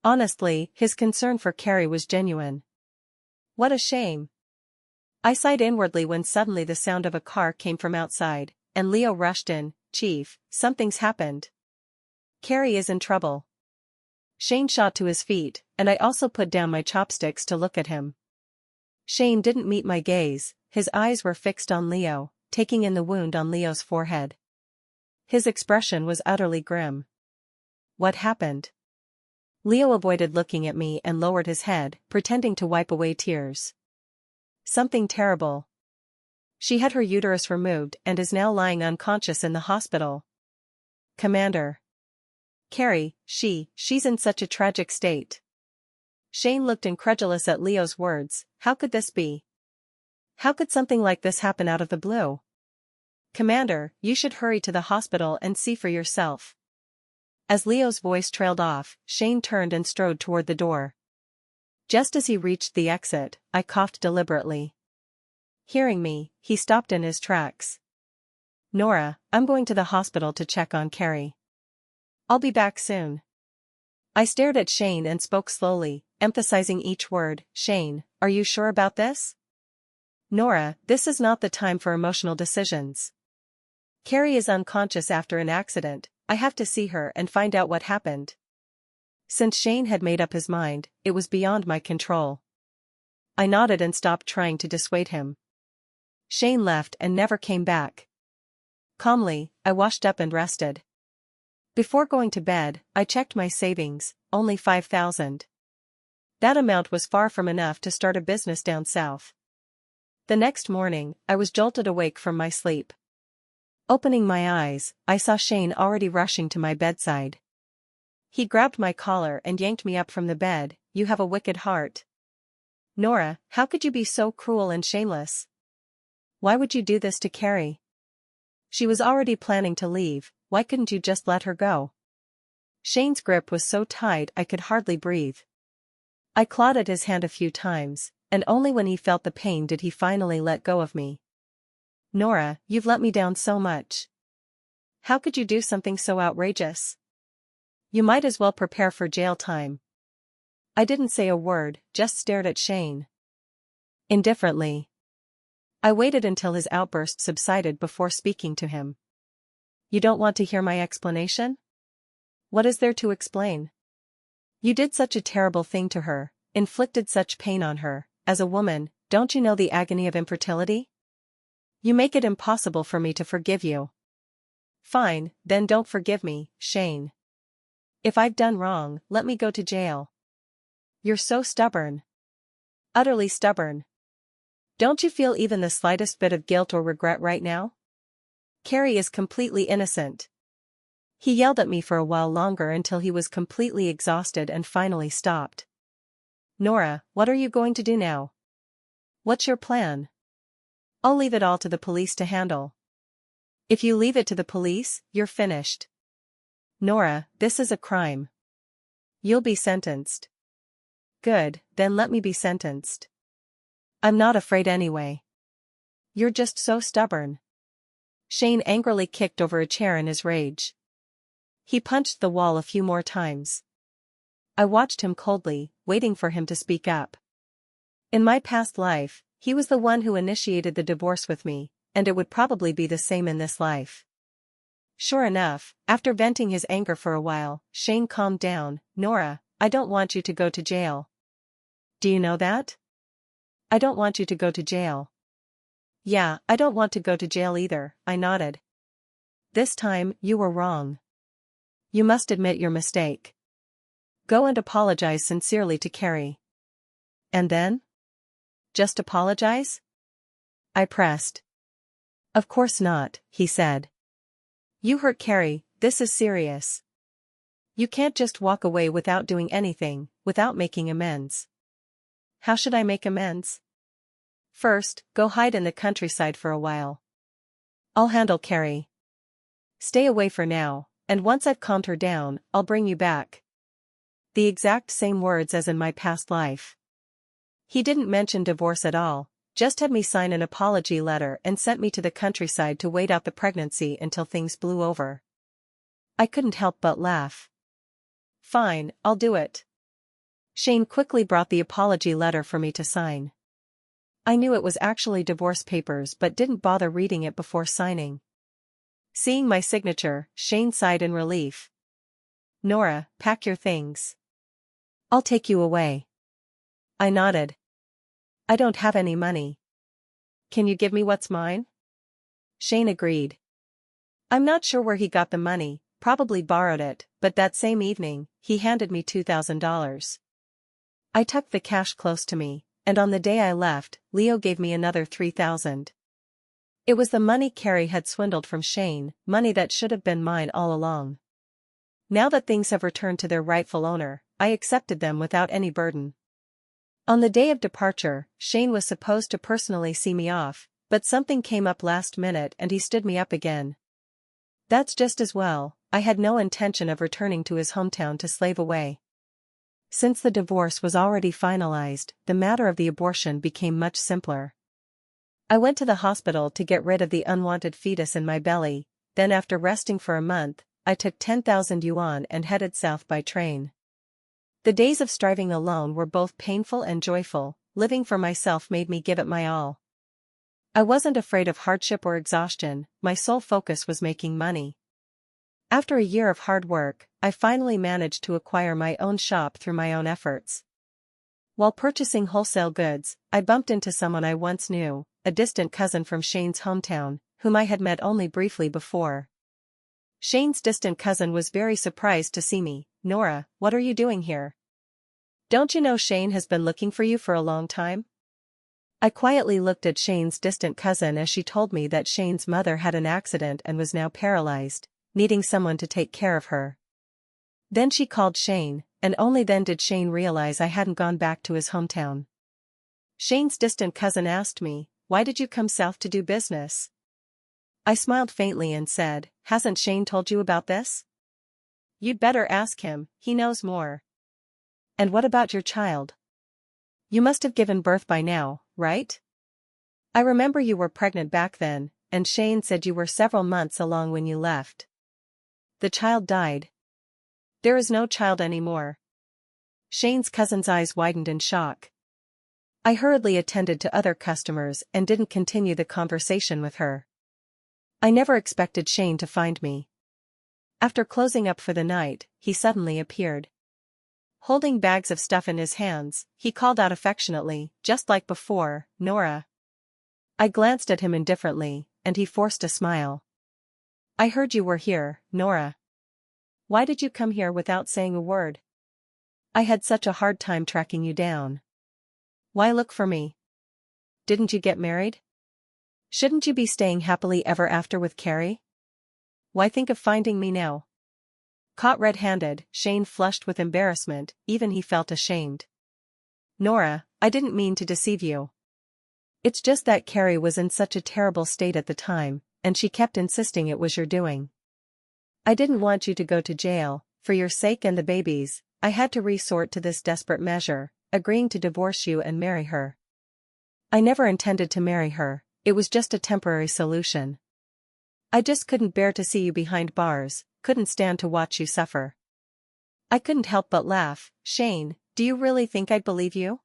Honestly, his concern for Carrie was genuine. What a shame. I sighed inwardly when suddenly the sound of a car came from outside, and Leo rushed in. "Chief, something's happened. Carrie is in trouble." Shane shot to his feet, and I also put down my chopsticks to look at him. Shane didn't meet my gaze, his eyes were fixed on Leo, taking in the wound on Leo's forehead. His expression was utterly grim. "What happened?" Leo avoided looking at me and lowered his head, pretending to wipe away tears. "Something terrible. She had her uterus removed and is now lying unconscious in the hospital." "Commander. Carrie, she's in such a tragic state." Shane looked incredulous at Leo's words. How could this be? How could something like this happen out of the blue? "Commander, you should hurry to the hospital and see for yourself." As Leo's voice trailed off, Shane turned and strode toward the door. Just as he reached the exit, I coughed deliberately. Hearing me, he stopped in his tracks. "Nora, I'm going to the hospital to check on Carrie. I'll be back soon." I stared at Shane and spoke slowly, emphasizing each word. "Shane, are you sure about this?" "Nora, this is not the time for emotional decisions. Carrie is unconscious after an accident. I have to see her and find out what happened." Since Shane had made up his mind, it was beyond my control. I nodded and stopped trying to dissuade him. Shane left and never came back. Calmly, I washed up and rested. Before going to bed, I checked my savings, only 5,000. That amount was far from enough to start a business down south. The next morning, I was jolted awake from my sleep. Opening my eyes, I saw Shane already rushing to my bedside. He grabbed my collar and yanked me up from the bed. "You have a wicked heart. Nora, how could you be so cruel and shameless? Why would you do this to Carrie? She was already planning to leave, why couldn't you just let her go?" Shane's grip was so tight I could hardly breathe. I clawed at his hand a few times, and only when he felt the pain did he finally let go of me. "Nora, you've let me down so much. How could you do something so outrageous? You might as well prepare for jail time." I didn't say a word, just stared at Shane. Indifferently. I waited until his outburst subsided before speaking to him. "You don't want to hear my explanation? What is there to explain? You did such a terrible thing to her, inflicted such pain on her. As a woman, don't you know the agony of infertility? You make it impossible for me to forgive you." "Fine, then don't forgive me, Shane. If I've done wrong, let me go to jail." "You're so stubborn. Utterly stubborn. Don't you feel even the slightest bit of guilt or regret right now? Carrie is completely innocent." He yelled at me for a while longer until he was completely exhausted and finally stopped. "Nora, what are you going to do now? What's your plan?" "I'll leave it all to the police to handle." "If you leave it to the police, you're finished. Nora, this is a crime. You'll be sentenced." "Good, then let me be sentenced. I'm not afraid anyway." "You're just so stubborn." Shane angrily kicked over a chair in his rage. He punched the wall a few more times. I watched him coldly, waiting for him to speak up. In my past life, he was the one who initiated the divorce with me, and it would probably be the same in this life. Sure enough, after venting his anger for a while, Shane calmed down. "Nora, I don't want you to go to jail. Do you know that? I don't want you to go to jail." "Yeah, I don't want to go to jail either," I nodded. "This time, you were wrong. You must admit your mistake. Go and apologize sincerely to Carrie." "And then? Just apologize?" I pressed. "Of course not," he said. "You hurt Carrie, this is serious. You can't just walk away without doing anything, without making amends." "How should I make amends?" "First, go hide in the countryside for a while. I'll handle Carrie. Stay away for now, and once I've calmed her down, I'll bring you back." The exact same words as in my past life. He didn't mention divorce at all, just had me sign an apology letter and sent me to the countryside to wait out the pregnancy until things blew over. I couldn't help but laugh. "Fine, I'll do it." Shane quickly brought the apology letter for me to sign. I knew it was actually divorce papers but didn't bother reading it before signing. Seeing my signature, Shane sighed in relief. "Nora, pack your things. I'll take you away." I nodded. "I don't have any money. Can you give me what's mine?" Shane agreed. I'm not sure where he got the money, probably borrowed it, but that same evening, he handed me $2,000. I tucked the cash close to me, and on the day I left, Leo gave me another $3,000. It was the money Carrie had swindled from Shane, money that should have been mine all along. Now that things have returned to their rightful owner, I accepted them without any burden. On the day of departure, Shane was supposed to personally see me off, but something came up last minute and he stood me up again. That's just as well, I had no intention of returning to his hometown to slave away. Since the divorce was already finalized, the matter of the abortion became much simpler. I went to the hospital to get rid of the unwanted fetus in my belly, then after resting for a month, I took 10,000 yuan and headed south by train. The days of striving alone were both painful and joyful, living for myself made me give it my all. I wasn't afraid of hardship or exhaustion, my sole focus was making money. After a year of hard work, I finally managed to acquire my own shop through my own efforts. While purchasing wholesale goods, I bumped into someone I once knew, a distant cousin from Shane's hometown, whom I had met only briefly before. Shane's distant cousin was very surprised to see me. "Nora, what are you doing here? Don't you know Shane has been looking for you for a long time?" I quietly looked at Shane's distant cousin as she told me that Shane's mother had an accident and was now paralyzed, needing someone to take care of her. Then she called Shane, and only then did Shane realize I hadn't gone back to his hometown. Shane's distant cousin asked me, "Why did you come south to do business?" I smiled faintly and said, "Hasn't Shane told you about this?" "You'd better ask him, he knows more." "And what about your child? You must have given birth by now, right? I remember you were pregnant back then, and Shane said you were several months along when you left." "The child died." "There is no child anymore." Shane's cousin's eyes widened in shock. I hurriedly attended to other customers and didn't continue the conversation with her. I never expected Shane to find me. After closing up for the night, he suddenly appeared. Holding bags of stuff in his hands, he called out affectionately, just like before, "Nora." I glanced at him indifferently, and he forced a smile. "I heard you were here, Nora. Why did you come here without saying a word? I had such a hard time tracking you down. Why look for me? Didn't you get married? Shouldn't you be staying happily ever after with Carrie? Why think of finding me now?" Caught red-handed, Shane flushed with embarrassment, even he felt ashamed. "Nora, I didn't mean to deceive you. It's just that Carrie was in such a terrible state at the time, and she kept insisting it was your doing. I didn't want you to go to jail. For your sake and the baby's, I had to resort to this desperate measure, agreeing to divorce you and marry her. I never intended to marry her, it was just a temporary solution. I just couldn't bear to see you behind bars, couldn't stand to watch you suffer." I couldn't help but laugh. "Shane, do you really think I'd believe you?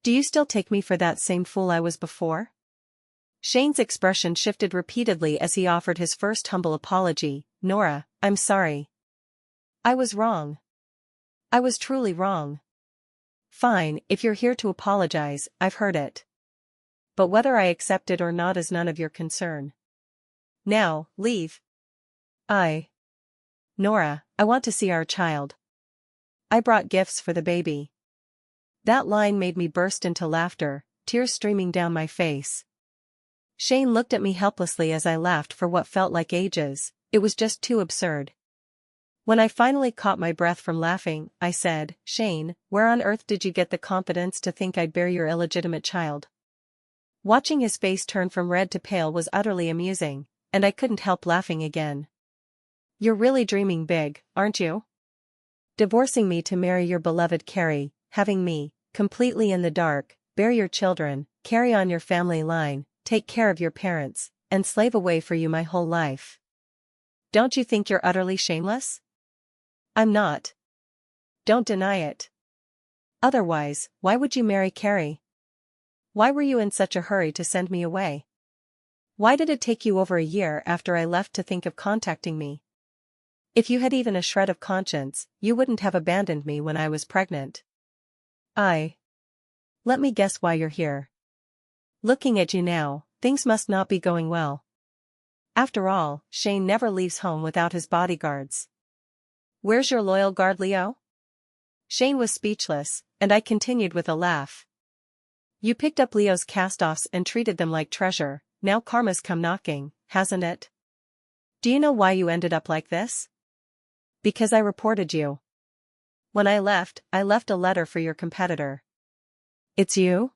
Do you still take me for that same fool I was before?" Shane's expression shifted repeatedly as he offered his first humble apology. "Nora, I'm sorry. I was wrong. I was truly wrong." "Fine, if you're here to apologize, I've heard it. But whether I accept it or not is none of your concern. Now, leave." "Nora, I want to see our child. I brought gifts for the baby." That line made me burst into laughter, tears streaming down my face. Shane looked at me helplessly as I laughed for what felt like ages. It was just too absurd. When I finally caught my breath from laughing, I said, "Shane, where on earth did you get the confidence to think I'd bear your illegitimate child?" Watching his face turn from red to pale was utterly amusing, and I couldn't help laughing again. "You're really dreaming big, aren't you? Divorcing me to marry your beloved Carrie, having me, completely in the dark, bear your children, carry on your family line, take care of your parents, and slave away for you my whole life. Don't you think you're utterly shameless?" "I'm not. Don't deny it. Otherwise, why would you marry Carrie? Why were you in such a hurry to send me away? Why did it take you over a year after I left to think of contacting me? If you had even a shred of conscience, you wouldn't have abandoned me when I was pregnant." Let me guess why you're here. Looking at you now, things must not be going well. After all, Shane never leaves home without his bodyguards. Where's your loyal guard, Leo?" Shane was speechless, and I continued with a laugh. "You picked up Leo's cast-offs and treated them like treasure, now karma's come knocking, hasn't it? Do you know why you ended up like this? Because I reported you. When I left a letter for your competitor." "It's you?"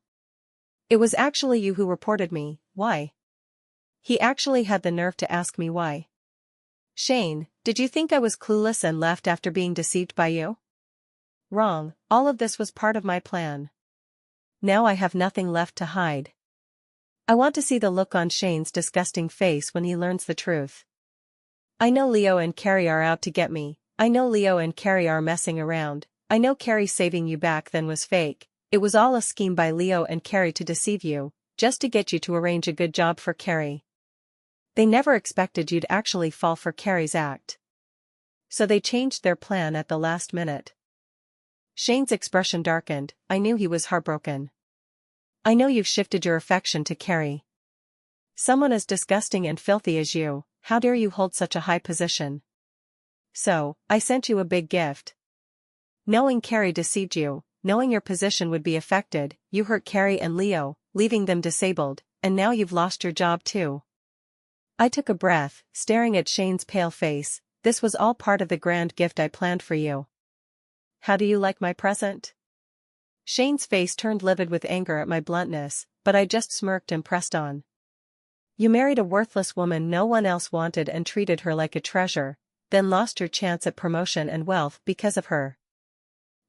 "It was actually you who reported me. Why?" He actually had the nerve to ask me why. "Shane, did you think I was clueless and left after being deceived by you? Wrong, all of this was part of my plan. Now I have nothing left to hide." I want to see the look on Shane's disgusting face when he learns the truth. I know Leo and Carrie are out to get me. I know Leo and Carrie are messing around. I know Carrie saving you back then was fake. It was all a scheme by Leo and Carrie to deceive you, just to get you to arrange a good job for Carrie. They never expected you'd actually fall for Carrie's act. So they changed their plan at the last minute." Shane's expression darkened. I knew he was heartbroken. "I know you've shifted your affection to Carrie. Someone as disgusting and filthy as you, how dare you hold such a high position? So, I sent you a big gift. Knowing Carrie deceived you, knowing your position would be affected, you hurt Carrie and Leo, leaving them disabled, and now you've lost your job too. I took a breath, staring at Shane's pale face. This was all part of the grand gift I planned for you. How do you like my present? Shane's face turned livid with anger at my bluntness, but I just smirked and pressed on. You married a worthless woman no one else wanted and treated her like a treasure, then lost your chance at promotion and wealth because of her.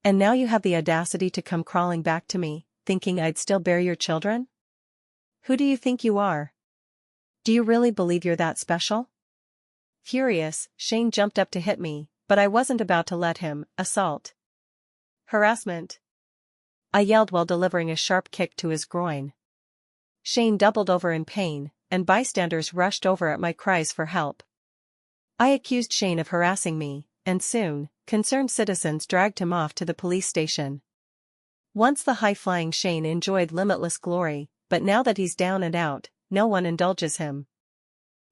And now you have the audacity to come crawling back to me, thinking I'd still bear your children? Who do you think you are? Do you really believe you're that special? Furious, Shane jumped up to hit me, but I wasn't about to let him. Assault. Harassment. I yelled while delivering a sharp kick to his groin. Shane doubled over in pain, and bystanders rushed over at my cries for help. I accused Shane of harassing me, and soon, concerned citizens dragged him off to the police station. Once the high-flying Shane enjoyed limitless glory, but now that he's down and out, no one indulges him.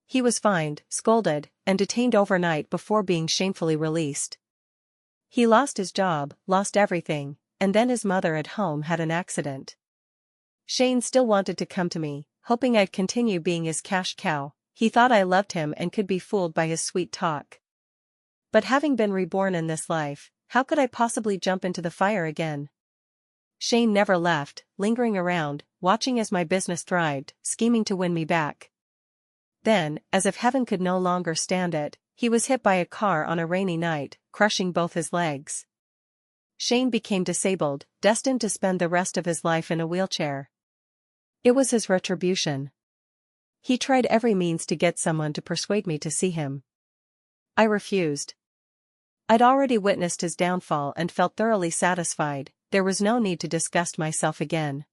He was fined, scolded, and detained overnight before being shamefully released. He lost his job, lost everything, and then his mother at home had an accident. Shane still wanted to come to me, hoping I'd continue being his cash cow. He thought I loved him and could be fooled by his sweet talk. But having been reborn in this life, how could I possibly jump into the fire again? Shane never left, lingering around, watching as my business thrived, scheming to win me back. Then, as if heaven could no longer stand it, he was hit by a car on a rainy night, crushing both his legs. Shane became disabled, destined to spend the rest of his life in a wheelchair. It was his retribution. He tried every means to get someone to persuade me to see him. I refused. I'd already witnessed his downfall and felt thoroughly satisfied. There was no need to disgust myself again.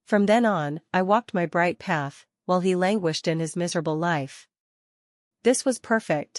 From then on, I walked my bright path, while he languished in his miserable life. This was perfect.